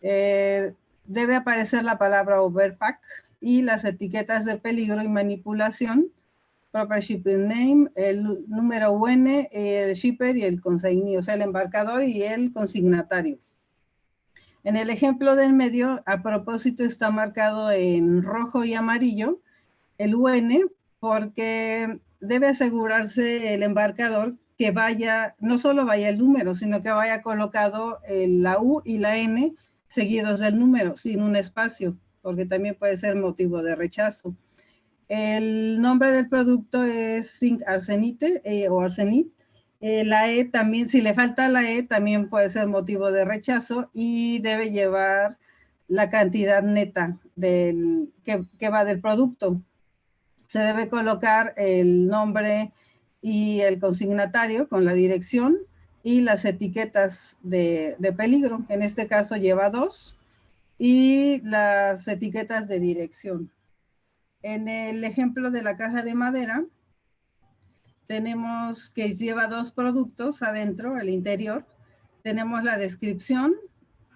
debe aparecer la palabra overpack y las etiquetas de peligro y manipulación, proper shipping name, el número UN, el shipper y el consignee, o sea, el embarcador y el consignatario. En el ejemplo del medio, a propósito, está marcado en rojo y amarillo el UN, porque debe asegurarse el embarcador que no solo vaya el número, sino que vaya colocado la U y la N seguidos del número, sin un espacio, porque también puede ser motivo de rechazo. El nombre del producto es zinc arsenite o arsenite. La E también, si le falta la E, también puede ser motivo de rechazo y debe llevar la cantidad neta que va del producto. Se debe colocar el nombre y el consignatario con la dirección y las etiquetas de peligro. En este caso lleva 2 y las etiquetas de dirección. En el ejemplo de la caja de madera, tenemos que lleva 2 productos adentro, el interior. Tenemos la descripción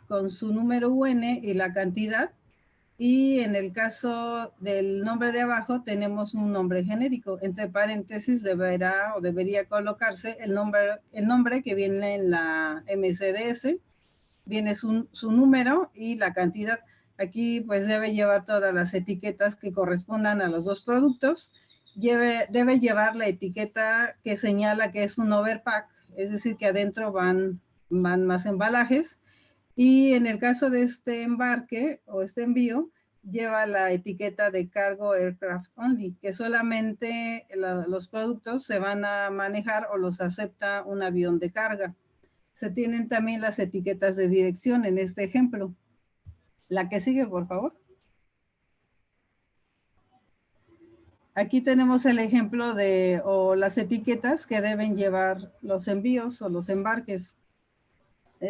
con su número UN y la cantidad. Y en el caso del nombre de abajo tenemos un nombre genérico. Entre paréntesis debería colocarse el nombre que viene en la MCDS, viene su número y la cantidad. Aquí pues debe llevar todas las etiquetas que correspondan a los 2 productos. Debe llevar la etiqueta que señala que es un overpack, es decir, que adentro van más embalajes. Y en el caso de este embarque o este envío, lleva la etiqueta de cargo aircraft only, que solamente los productos se van a manejar o los acepta un avión de carga. Se tienen también las etiquetas de dirección en este ejemplo. La que sigue, por favor. Aquí tenemos el ejemplo o las etiquetas que deben llevar los envíos o los embarques.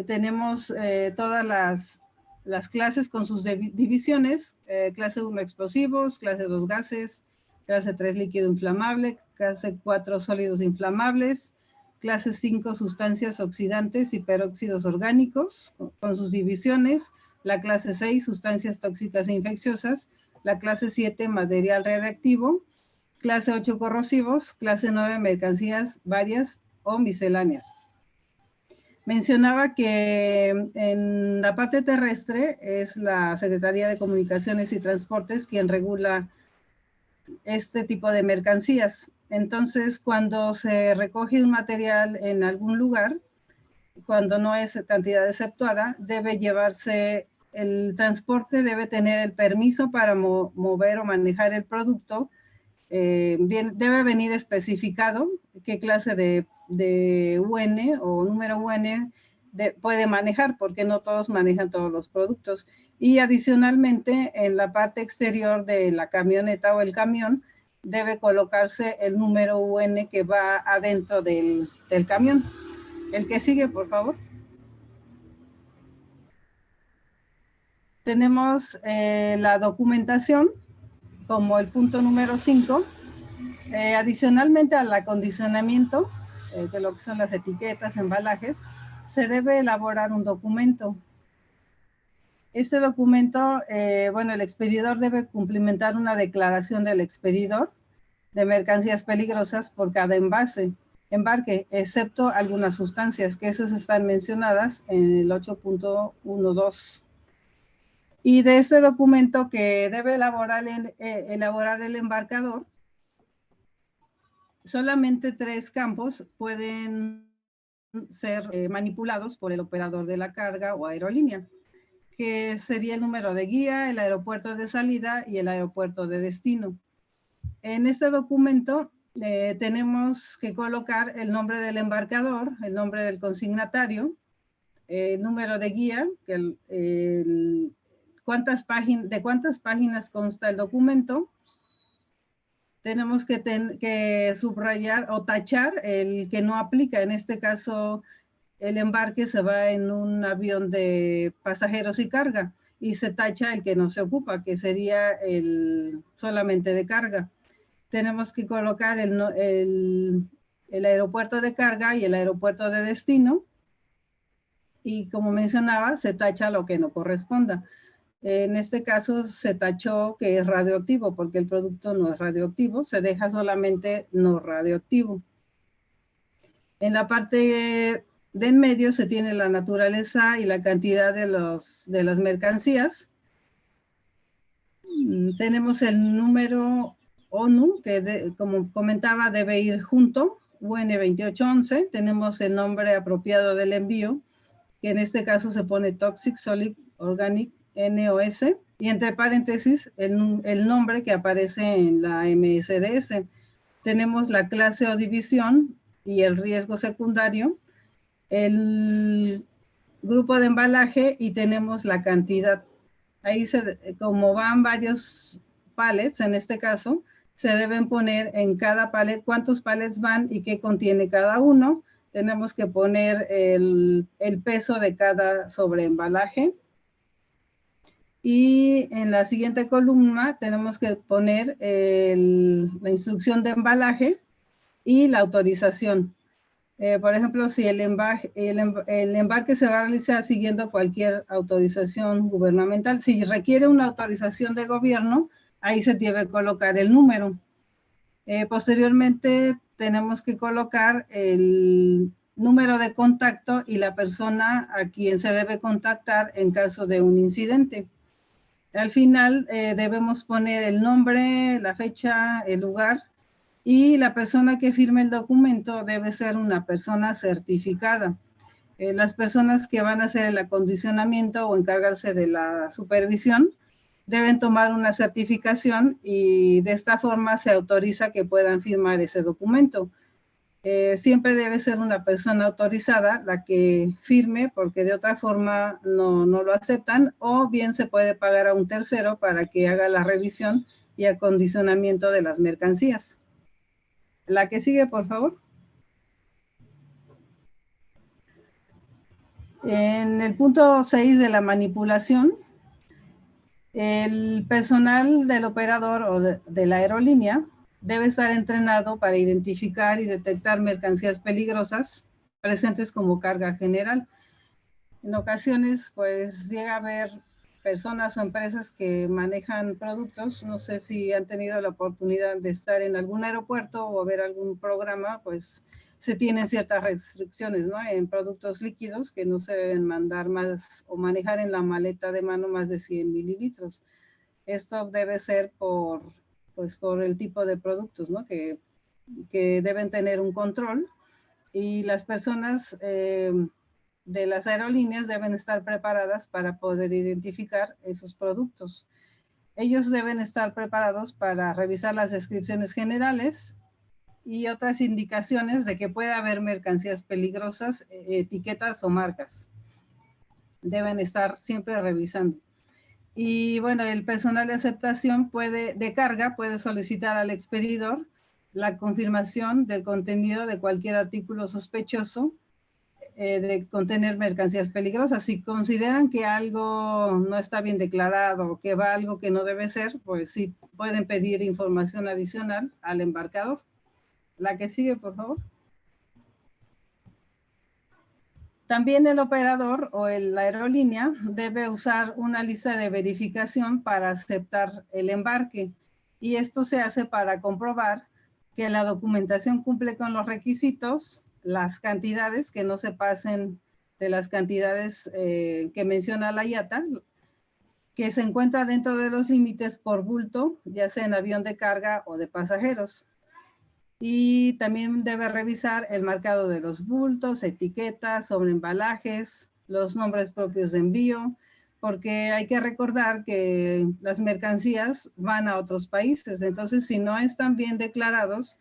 Tenemos todas las clases con sus divisiones, clase 1 explosivos, clase 2 gases, clase 3 líquido inflamable, clase 4 sólidos inflamables, clase 5 sustancias oxidantes y peróxidos orgánicos con sus divisiones, la clase 6 sustancias tóxicas e infecciosas, la clase 7 material radiactivo, clase 8 corrosivos, clase 9 mercancías varias o misceláneas. Mencionaba que en la parte terrestre es la Secretaría de Comunicaciones y Transportes quien regula este tipo de mercancías. Entonces, cuando se recoge un material en algún lugar, cuando no es cantidad exceptuada, debe llevarse el transporte, debe tener el permiso para mover o manejar el producto. Debe venir especificado qué clase de UN o número UN puede manejar, porque no todos manejan todos los productos. Y adicionalmente, en la parte exterior de la camioneta o el camión, debe colocarse el número UN que va adentro del camión. El que sigue, por favor. Tenemos la documentación como el punto número 5, adicionalmente al acondicionamiento de lo que son las etiquetas, embalajes, se debe elaborar un documento. Este documento, bueno, el expedidor debe cumplimentar una declaración del expedidor de mercancías peligrosas por cada embarque, excepto algunas sustancias, que esas están mencionadas en el 8.12. Y de este documento que debe elaborar el embarcador, solamente 3 campos pueden ser manipulados por el operador de la carga o aerolínea, que sería el número de guía, el aeropuerto de salida y el aeropuerto de destino. En este documento tenemos que colocar el nombre del embarcador, el nombre del consignatario, el número de guía, de cuántas páginas consta el documento. Tenemos que subrayar o tachar el que no aplica. En este caso, el embarque se va en un avión de pasajeros y carga y se tacha el que no se ocupa, que sería solamente de carga. Tenemos que colocar el aeropuerto de carga y el aeropuerto de destino. Y como mencionaba, se tacha lo que no corresponda. En este caso se tachó que es radioactivo porque el producto no es radioactivo, se deja solamente no radioactivo. En la parte de en medio se tiene la naturaleza y la cantidad de las mercancías. Tenemos el número ONU, que como comentaba debe ir junto, UN 2811. Tenemos el nombre apropiado del envío, que en este caso se pone Toxic Solid Organic NOS, y entre paréntesis el nombre que aparece en la MSDS. Tenemos la clase o división y el riesgo secundario, el grupo de embalaje y tenemos la cantidad. Ahí como van varios pallets, en este caso, se deben poner en cada pallet cuántos pallets van y qué contiene cada uno. Tenemos que poner el peso de cada sobreembalaje. Y en la siguiente columna tenemos que poner la instrucción de embalaje y la autorización. Por ejemplo, si el embarque se va a realizar siguiendo cualquier autorización gubernamental, si requiere una autorización de gobierno, ahí se debe colocar el número. Posteriormente, tenemos que colocar el número de contacto y la persona a quien se debe contactar en caso de un incidente. Al final, debemos poner el nombre, la fecha, el lugar, y la persona que firme el documento debe ser una persona certificada. Las personas que van a hacer el acondicionamiento o encargarse de la supervisión deben tomar una certificación y de esta forma se autoriza que puedan firmar ese documento. Siempre debe ser una persona autorizada la que firme, porque de otra forma no lo aceptan, o bien se puede pagar a un tercero para que haga la revisión y acondicionamiento de las mercancías. La que sigue, por favor. En el punto 6 de la manipulación, el personal del operador o de la aerolínea debe estar entrenado para identificar y detectar mercancías peligrosas presentes como carga general. En ocasiones, pues llega a haber personas o empresas que manejan productos. No sé si han tenido la oportunidad de estar en algún aeropuerto o ver algún programa, pues se tienen ciertas restricciones, ¿no? En productos líquidos que no se deben mandar más o manejar en la maleta de mano más de 100 mililitros. Esto debe ser por el tipo de productos, ¿no? Que deben tener un control, y las personas de las aerolíneas deben estar preparadas para poder identificar esos productos. Ellos deben estar preparados para revisar las descripciones generales y otras indicaciones de que puede haber mercancías peligrosas, etiquetas o marcas. Deben estar siempre revisando. Y bueno, el personal de aceptación de carga puede solicitar al expedidor la confirmación del contenido de cualquier artículo sospechoso de contener mercancías peligrosas. Si consideran que algo no está bien declarado o que va algo que no debe ser, pues sí pueden pedir información adicional al embarcador. La que sigue, por favor. También el operador o la aerolínea debe usar una lista de verificación para aceptar el embarque. Y esto se hace para comprobar que la documentación cumple con los requisitos, las cantidades, que no se pasen de las cantidades que menciona la IATA, que se encuentra dentro de los límites por bulto, ya sea en avión de carga o de pasajeros. Y también debe revisar el marcado de los bultos, etiquetas, sobre embalajes, los nombres propios de envío, porque hay que recordar que las mercancías van a otros países. Entonces, si no están bien declarados,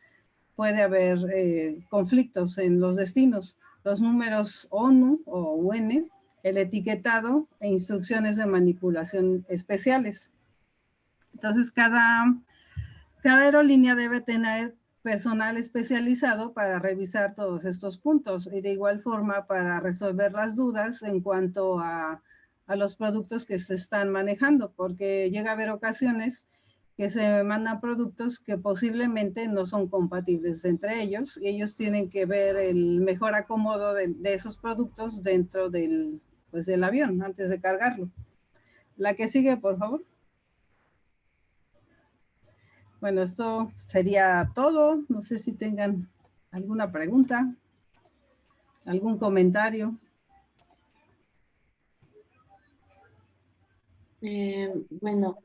puede haber conflictos en los destinos. Los números ONU o UN, el etiquetado e instrucciones de manipulación especiales. Entonces, cada aerolínea debe tener personal especializado para revisar todos estos puntos y de igual forma para resolver las dudas en cuanto a los productos que se están manejando, porque llega a haber ocasiones que se mandan productos que posiblemente no son compatibles entre ellos y ellos tienen que ver el mejor acomodo de esos productos dentro del avión antes de cargarlo. La que sigue, por favor. Bueno, esto sería todo. No sé si tengan alguna pregunta, algún comentario. Bueno,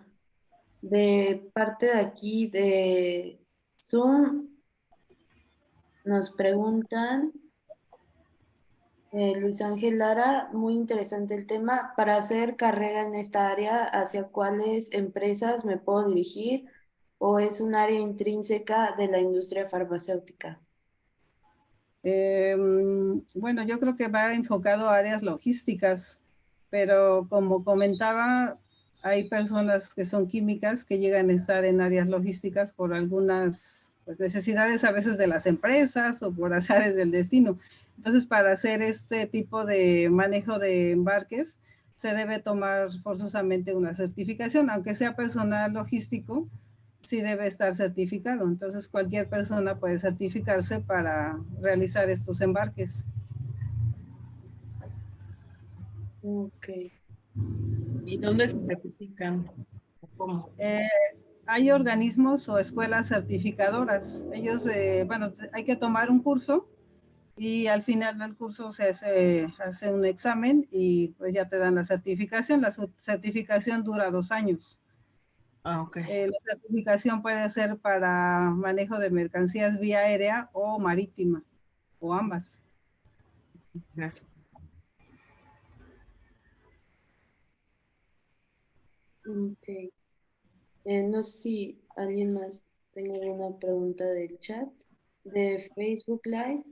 de parte de aquí de Zoom nos preguntan, Luis Ángel Lara, muy interesante el tema. Para hacer carrera en esta área, ¿hacia cuáles empresas me puedo dirigir o es un área intrínseca de la industria farmacéutica? Bueno, yo creo que va enfocado a áreas logísticas, pero como comentaba, hay personas que son químicas que llegan a estar en áreas logísticas por algunas necesidades a veces de las empresas o por azares del destino. Entonces, para hacer este tipo de manejo de embarques, se debe tomar forzosamente una certificación, aunque sea personal logístico, sí debe estar certificado. Entonces, cualquier persona puede certificarse para realizar estos embarques. Ok. ¿Y dónde se certifican? ¿Cómo? Hay organismos o escuelas certificadoras. Ellos, bueno, hay que tomar un curso y al final del curso se hace un examen y pues ya te dan la certificación. La certificación dura 2 años. Ah, ok. La certificación puede ser para manejo de mercancías vía aérea o marítima, o ambas. Gracias. Ok. No sé si alguien más tenga alguna pregunta del chat. De Facebook Live,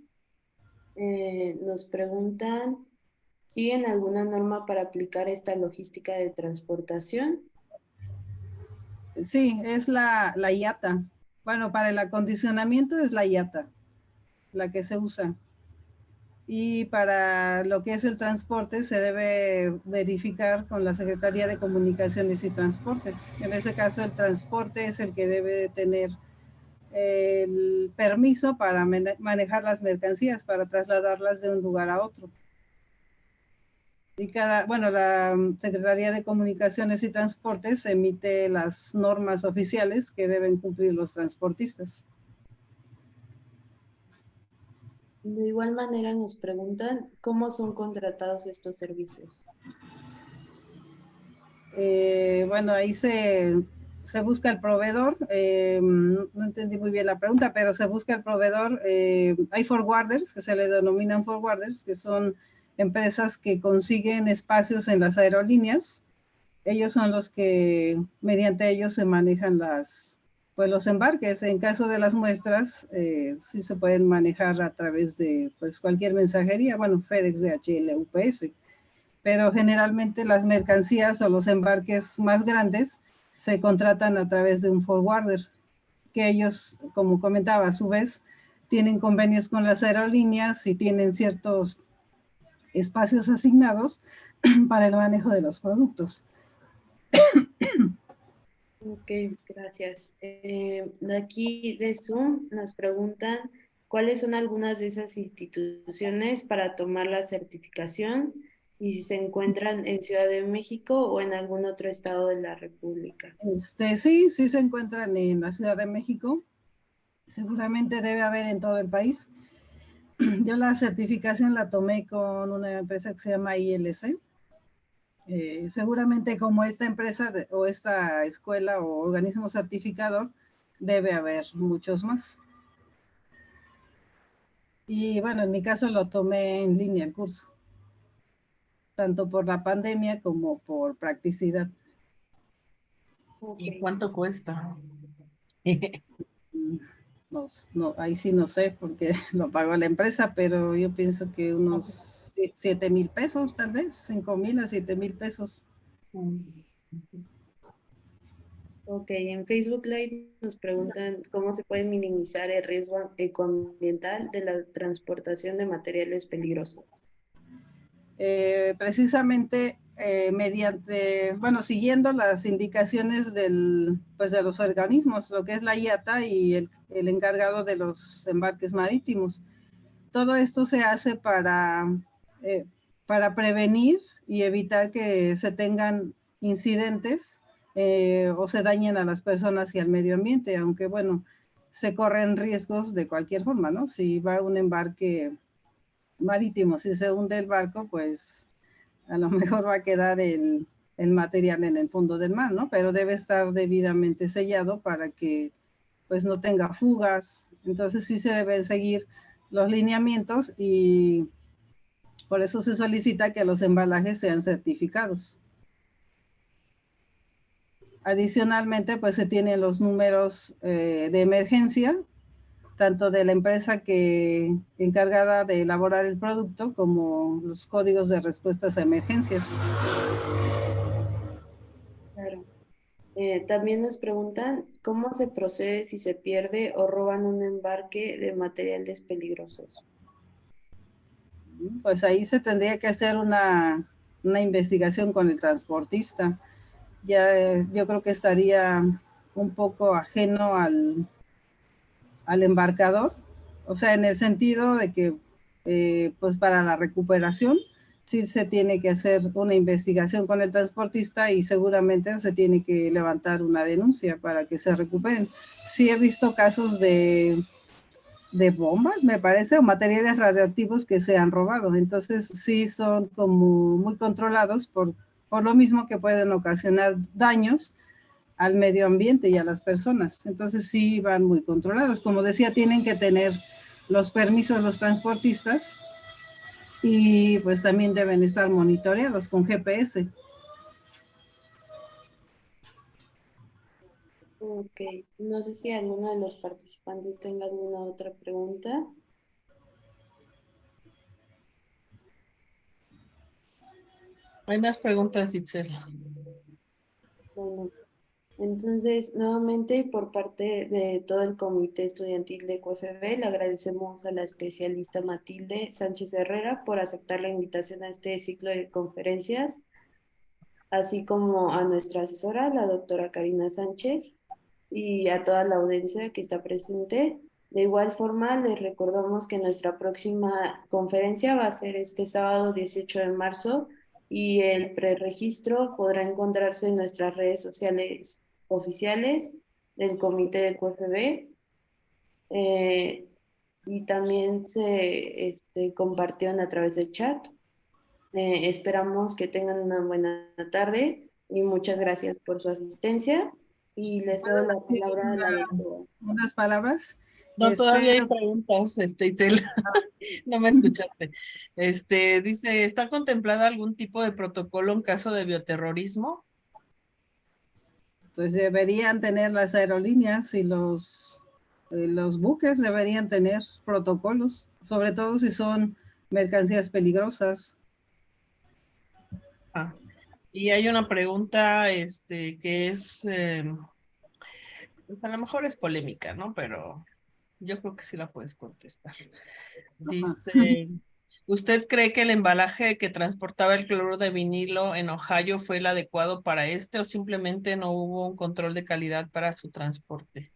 nos preguntan, ¿siguen alguna norma para aplicar esta logística de transportación? Sí, es la IATA. Bueno, para el acondicionamiento es la IATA, la que se usa. Y para lo que es el transporte se debe verificar con la Secretaría de Comunicaciones y Transportes. En ese caso el transporte es el que debe tener el permiso para manejar las mercancías, para trasladarlas de un lugar a otro. Y bueno, la Secretaría de Comunicaciones y Transportes emite las normas oficiales que deben cumplir los transportistas. De igual manera nos preguntan, ¿cómo son contratados estos servicios? Bueno, ahí se busca el proveedor. No entendí muy bien la pregunta, pero se busca el proveedor. Hay forwarders, que se le denominan forwarders, que son empresas que consiguen espacios en las aerolíneas. Ellos son los que, mediante ellos se manejan los embarques. En caso de las muestras, sí se pueden manejar a través de cualquier mensajería, bueno, FedEx, DHL, UPS. Pero generalmente las mercancías o los embarques más grandes se contratan a través de un forwarder, que ellos, como comentaba, a su vez, tienen convenios con las aerolíneas y tienen ciertos espacios asignados para el manejo de los productos. Ok, gracias. De aquí de Zoom nos preguntan cuáles son algunas de esas instituciones para tomar la certificación y si se encuentran en Ciudad de México o en algún otro estado de la República. Sí se encuentran en la Ciudad de México. Seguramente debe haber en todo el país. Yo la certificación la tomé con una empresa que se llama ILC. Seguramente como esta empresa o esta escuela o organismo certificador, debe haber muchos más. Y bueno, en mi caso lo tomé en línea el curso, tanto por la pandemia como por practicidad. ¿Y cuánto cuesta? No, ahí sí no sé porque lo pagó la empresa, pero yo pienso que unos 7,000 pesos, tal vez, 5,000 a 7,000 pesos. Ok, en Facebook Live nos preguntan cómo se puede minimizar el riesgo ecoambiental de la transportación de materiales peligrosos. Precisamente mediante, bueno, siguiendo las indicaciones pues de los organismos, lo que es la IATA y el encargado de los embarques marítimos. Todo esto se hace para prevenir y evitar que se tengan incidentes o se dañen a las personas y al medio ambiente, aunque bueno, se corren riesgos de cualquier forma, ¿no? Si va un embarque marítimo, si se hunde el barco, pues a lo mejor va a quedar el material en el fondo del mar, ¿no? Pero debe estar debidamente sellado para que pues no tenga fugas. Entonces sí se deben seguir los lineamientos y por eso se solicita que los embalajes sean certificados. Adicionalmente, pues se tienen los números de emergencia, tanto de la empresa encargada de elaborar el producto como los códigos de respuestas a emergencias. Claro. También nos preguntan cómo se procede si se pierde o roban un embarque de materiales peligrosos. Pues ahí se tendría que hacer una investigación con el transportista. Ya yo creo que estaría un poco ajeno al embarcador, o sea, en el sentido de que pues para la recuperación sí se tiene que hacer una investigación con el transportista y seguramente se tiene que levantar una denuncia para que se recuperen. Sí he visto casos de bombas, me parece, o materiales radioactivos que se han robado, entonces sí son como muy controlados por lo mismo que pueden ocasionar daños al medio ambiente y a las personas. Entonces sí van muy controlados. Como decía, tienen que tener los permisos los transportistas y pues también deben estar monitoreados con GPS. Ok, no sé si alguno de los participantes tenga alguna otra pregunta. Hay más preguntas, Itzel. Bueno, entonces, nuevamente, por parte de todo el comité estudiantil de QFB, le agradecemos a la especialista Matilde Sánchez Herrera por aceptar la invitación a este ciclo de conferencias, así como a nuestra asesora, la doctora Karina Sánchez, y a toda la audiencia que está presente. De igual forma, les recordamos que nuestra próxima conferencia va a ser este sábado 18 de marzo y el preregistro podrá encontrarse en nuestras redes sociales oficiales del comité de QFB. eh, y también se compartieron a través del chat. Esperamos que tengan una buena tarde y muchas gracias por su asistencia. Y les doy la palabra a la doctora. Unas palabras. No, todavía hay Espero. preguntas, Itzel. No me escuchaste. Dice, ¿está contemplado algún tipo de protocolo en caso de bioterrorismo? Pues deberían tener las aerolíneas y los buques deberían tener protocolos, sobre todo si son mercancías peligrosas. Ah, y hay una pregunta, que es, pues a lo mejor es polémica, ¿no? Pero yo creo que sí la puedes contestar. Ajá. Dice, ¿Usted cree que el embalaje que transportaba el cloruro de vinilo en Ohio fue el adecuado para este o simplemente no hubo un control de calidad para su transporte?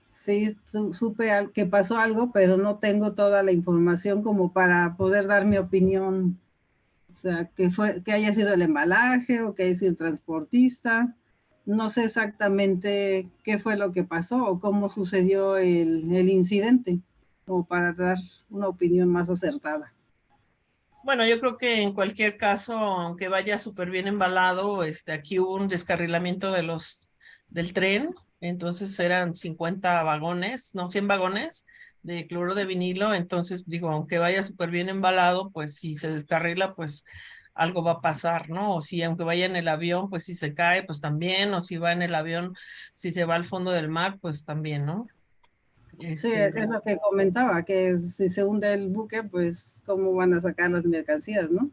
Sí, supe que pasó algo, pero no tengo toda la información como para poder dar mi opinión. O sea, que haya sido el embalaje o que haya sido el transportista. No sé exactamente qué fue lo que pasó o cómo sucedió el incidente, como para dar una opinión más acertada. Bueno, yo creo que en cualquier caso, aunque vaya súper bien embalado, aquí hubo un descarrilamiento del tren, entonces eran 50 vagones, no, 100 vagones de cloruro de vinilo, entonces digo, aunque vaya súper bien embalado, pues si se descarrila, pues algo va a pasar, ¿no? O si aunque vaya en el avión, pues si se cae, pues también, o si va en el avión, si se va al fondo del mar, pues también, ¿no? Sí, es lo que comentaba, que si se hunde el buque, pues cómo van a sacar las mercancías, ¿no?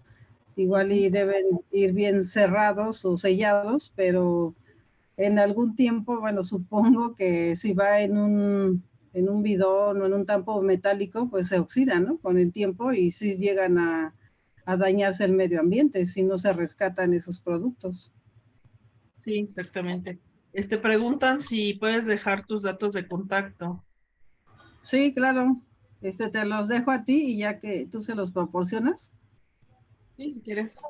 Igual y deben ir bien cerrados o sellados, pero en algún tiempo, bueno, supongo que si va en un bidón o en un tampo metálico, pues se oxidan, ¿no? Con el tiempo y sí llegan a dañarse el medio ambiente si no se rescatan esos productos. Sí, exactamente. Preguntan si puedes dejar tus datos de contacto. Sí, claro. Te los dejo a ti y ya que tú se los proporcionas. Sí, si quieres.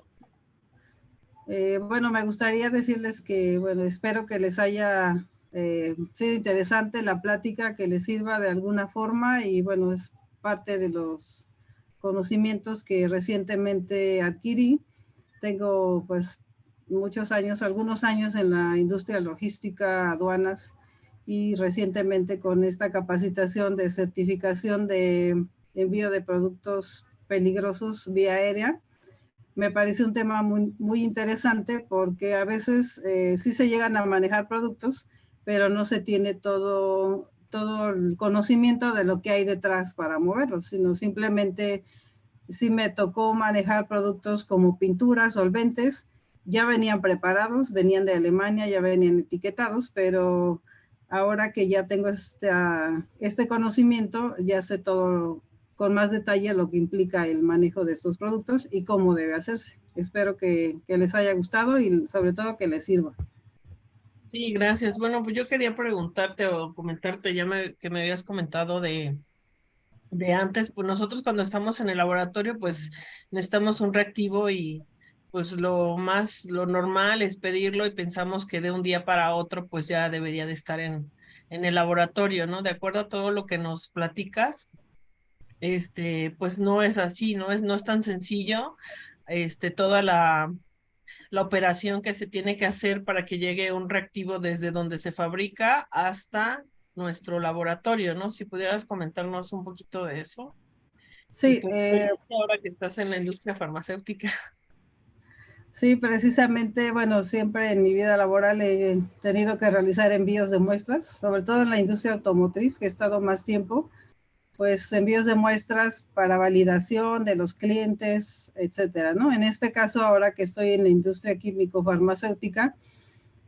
Bueno, me gustaría decirles que, bueno, espero que les haya sido interesante la plática, que les sirva de alguna forma y, bueno, es parte de los conocimientos que recientemente adquirí. Tengo, pues, muchos años, algunos años en la industria logística, aduanas y recientemente con esta capacitación de certificación de envío de productos peligrosos vía aérea. Me parece un tema muy, muy interesante porque a veces sí se llegan a manejar productos, pero no se tiene todo el conocimiento de lo que hay detrás para moverlos, sino simplemente sí me tocó manejar productos como pinturas, solventes, ya venían preparados, venían de Alemania, ya venían etiquetados, pero ahora que ya tengo este conocimiento, ya sé todo con más detalle lo que implica el manejo de estos productos y cómo debe hacerse. Espero que les haya gustado y sobre todo que les sirva. Sí, gracias. Bueno, pues yo quería preguntarte o comentarte, que me habías comentado de antes, pues nosotros cuando estamos en el laboratorio, pues necesitamos un reactivo y pues lo normal es pedirlo y pensamos que de un día para otro, pues ya debería de estar en el laboratorio, ¿no? De acuerdo a todo lo que nos platicas, pues no es así, no es tan sencillo, toda la operación que se tiene que hacer para que llegue un reactivo desde donde se fabrica hasta nuestro laboratorio, ¿no? Si pudieras comentarnos un poquito de eso. Y Sí, pues ahora que estás en la industria farmacéutica. sí, precisamente, bueno, siempre en mi vida laboral he tenido que realizar envíos de muestras, sobre todo en la industria automotriz, que he estado más tiempo, pues envíos de muestras para validación de los clientes, etcétera, ¿no? En este caso, ahora que estoy en la industria químico-farmacéutica,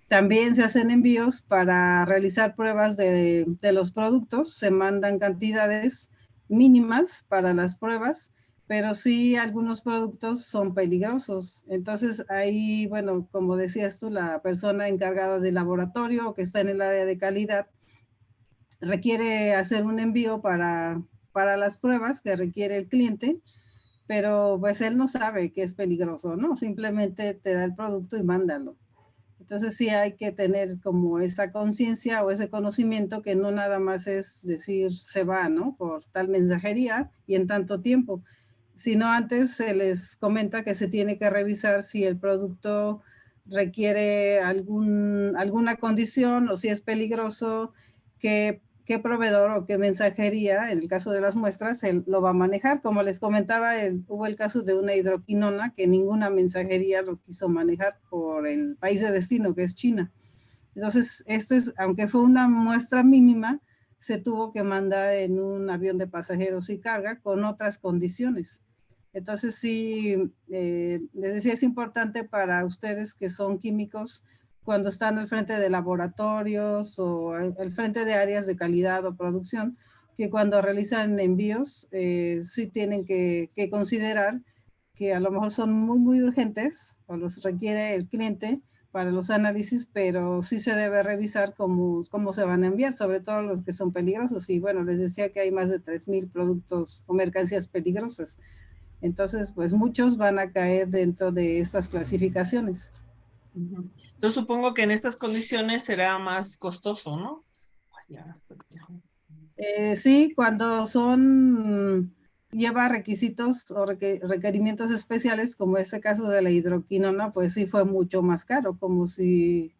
también se hacen envíos para realizar pruebas de los productos, se mandan cantidades mínimas para las pruebas, pero sí algunos productos son peligrosos. Entonces ahí, bueno, como decías tú, la persona encargada del laboratorio o que está en el área de calidad requiere hacer un envío para las pruebas que requiere el cliente, pero pues él no sabe que es peligroso, ¿no? Simplemente te da el producto y mándalo. Entonces sí hay que tener como esa conciencia o ese conocimiento que no nada más es decir se va, ¿no? Por tal mensajería y en tanto tiempo, sino antes se les comenta que se tiene que revisar si el producto requiere alguna condición o si es peligroso, qué proveedor o qué mensajería, en el caso de las muestras, él lo va a manejar. Como les comentaba, hubo el caso de una hidroquinona que ninguna mensajería lo quiso manejar por el país de destino, que es China. Entonces, aunque fue una muestra mínima, se tuvo que mandar en un avión de pasajeros y carga con otras condiciones. Entonces, sí, les decía, es importante para ustedes que son químicos, cuando están al frente de laboratorios o al frente de áreas de calidad o producción, que cuando realizan envíos sí tienen que considerar que a lo mejor son muy urgentes o los requiere el cliente para los análisis, pero sí se debe revisar cómo se van a enviar, sobre todo los que son peligrosos. Y bueno, les decía que hay más de 3,000 productos o mercancías peligrosas. Entonces, pues muchos van a caer dentro de estas clasificaciones. Yo supongo que en estas condiciones será más costoso, ¿no? Ay, ya está. Sí, cuando lleva requisitos o requerimientos especiales, como ese caso de la hidroquinona, pues sí fue mucho más caro, como si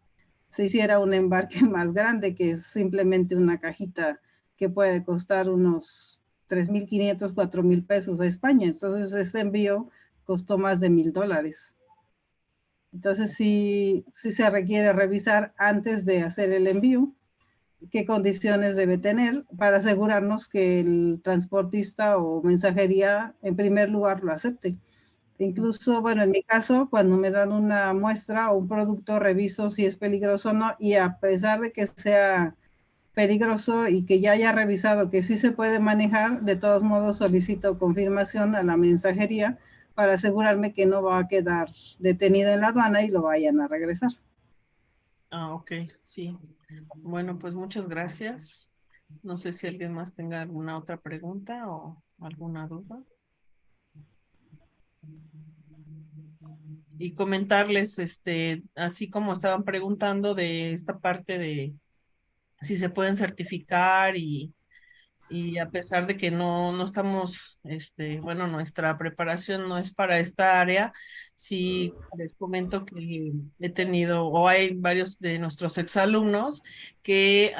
se hiciera un embarque más grande, que es simplemente una cajita que puede costar unos 3,500, 4,000 pesos a España. Entonces, ese envío costó más de $1,000. Entonces, sí se requiere revisar antes de hacer el envío qué condiciones debe tener para asegurarnos que el transportista o mensajería en primer lugar lo acepte. Incluso, bueno, en mi caso, cuando me dan una muestra o un producto, reviso si es peligroso o no, y a pesar de que sea peligroso y que ya haya revisado que sí se puede manejar, de todos modos solicito confirmación a la mensajería para asegurarme que no va a quedar detenido en la aduana y lo vayan a regresar. Ah, ok, sí. Bueno, pues muchas gracias. No sé si alguien más tenga alguna otra pregunta o alguna duda. Y comentarles, así como estaban preguntando de esta parte de si se pueden certificar y a pesar de que no estamos, bueno, nuestra preparación no es para esta área, sí les comento que he tenido, o hay varios de nuestros exalumnos que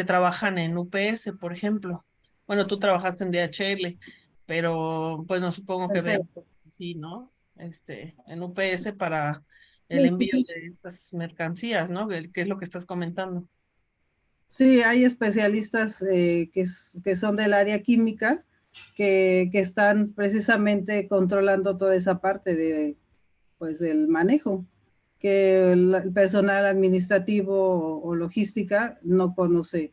trabajan en UPS, por ejemplo. Bueno, tú trabajaste en DHL, pero pues no supongo que vean, Perfecto. sí, ¿no? En UPS para el Sí, sí, envío sí. de estas mercancías, ¿no? ¿Qué es lo que estás comentando? Sí, hay especialistas que son del área química que están precisamente controlando toda esa parte pues, del manejo, que el personal administrativo o logística no conoce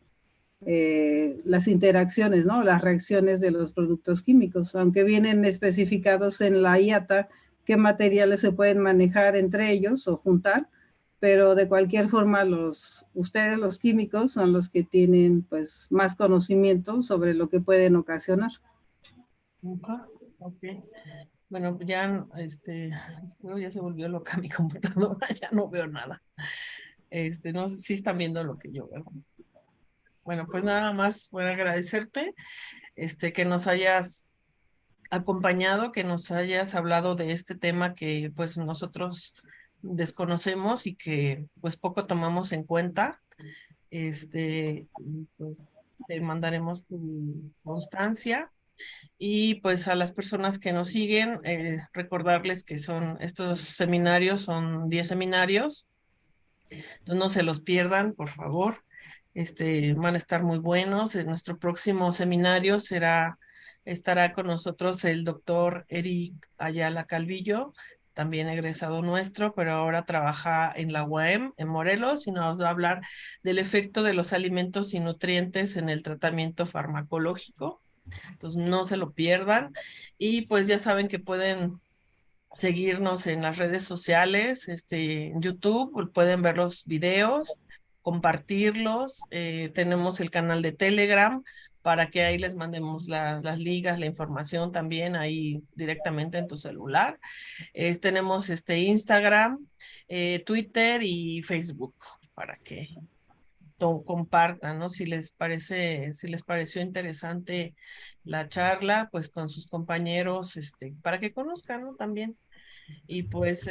las interacciones, ¿no? Las reacciones de los productos químicos, aunque vienen especificados en la IATA qué materiales se pueden manejar entre ellos o juntar, pero de cualquier forma ustedes los químicos son los que tienen pues más conocimiento sobre lo que pueden ocasionar. Ajá, ok. Bueno, ya, creo ya se volvió loca mi computadora, ya no veo nada. No sé si están viendo lo que yo veo. Bueno, pues nada más voy a agradecerte, que nos hayas acompañado, que nos hayas hablado de este tema que pues nosotros desconocemos y que pues poco tomamos en cuenta. Pues te mandaremos tu constancia. Y pues a las personas que nos siguen, recordarles que estos seminarios, son 10 seminarios, entonces no se los pierdan, por favor. Van a estar muy buenos. En nuestro próximo seminario estará con nosotros el doctor Eric Ayala Calvillo, también egresado nuestro, pero ahora trabaja en la UAM, en Morelos, y nos va a hablar del efecto de los alimentos y nutrientes en el tratamiento farmacológico. Entonces no se lo pierdan. Y pues ya saben que pueden seguirnos en las redes sociales, en YouTube, pueden ver los videos, compartirlos. Tenemos el canal de Telegram para que ahí les mandemos las ligas, la información también ahí directamente en tu celular. Tenemos Instagram, Twitter y Facebook para que compartan, ¿no? Si les pareció interesante la charla, pues con sus compañeros, para que conozcan, ¿no? También. Y pues,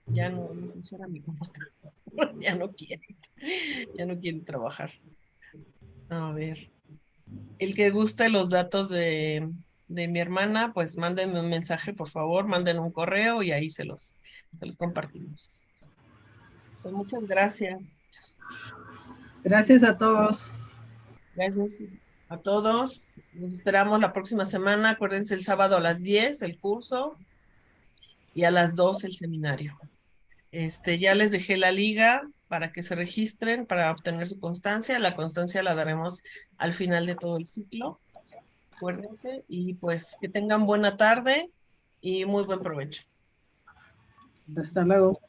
ya no funciona mi computadora, ya no quiere trabajar. A ver, el que guste los datos de mi hermana, pues mándenme un mensaje, por favor, manden un correo y ahí se los compartimos. Pues muchas gracias. Gracias a todos. Gracias a todos. Nos esperamos la próxima semana. Acuérdense, el sábado a las 10 el curso y a las 2 el seminario. Ya les dejé la liga para que se registren, para obtener su constancia. La constancia la daremos al final de todo el ciclo. Acuérdense, y pues que tengan buena tarde y muy buen provecho. Hasta luego.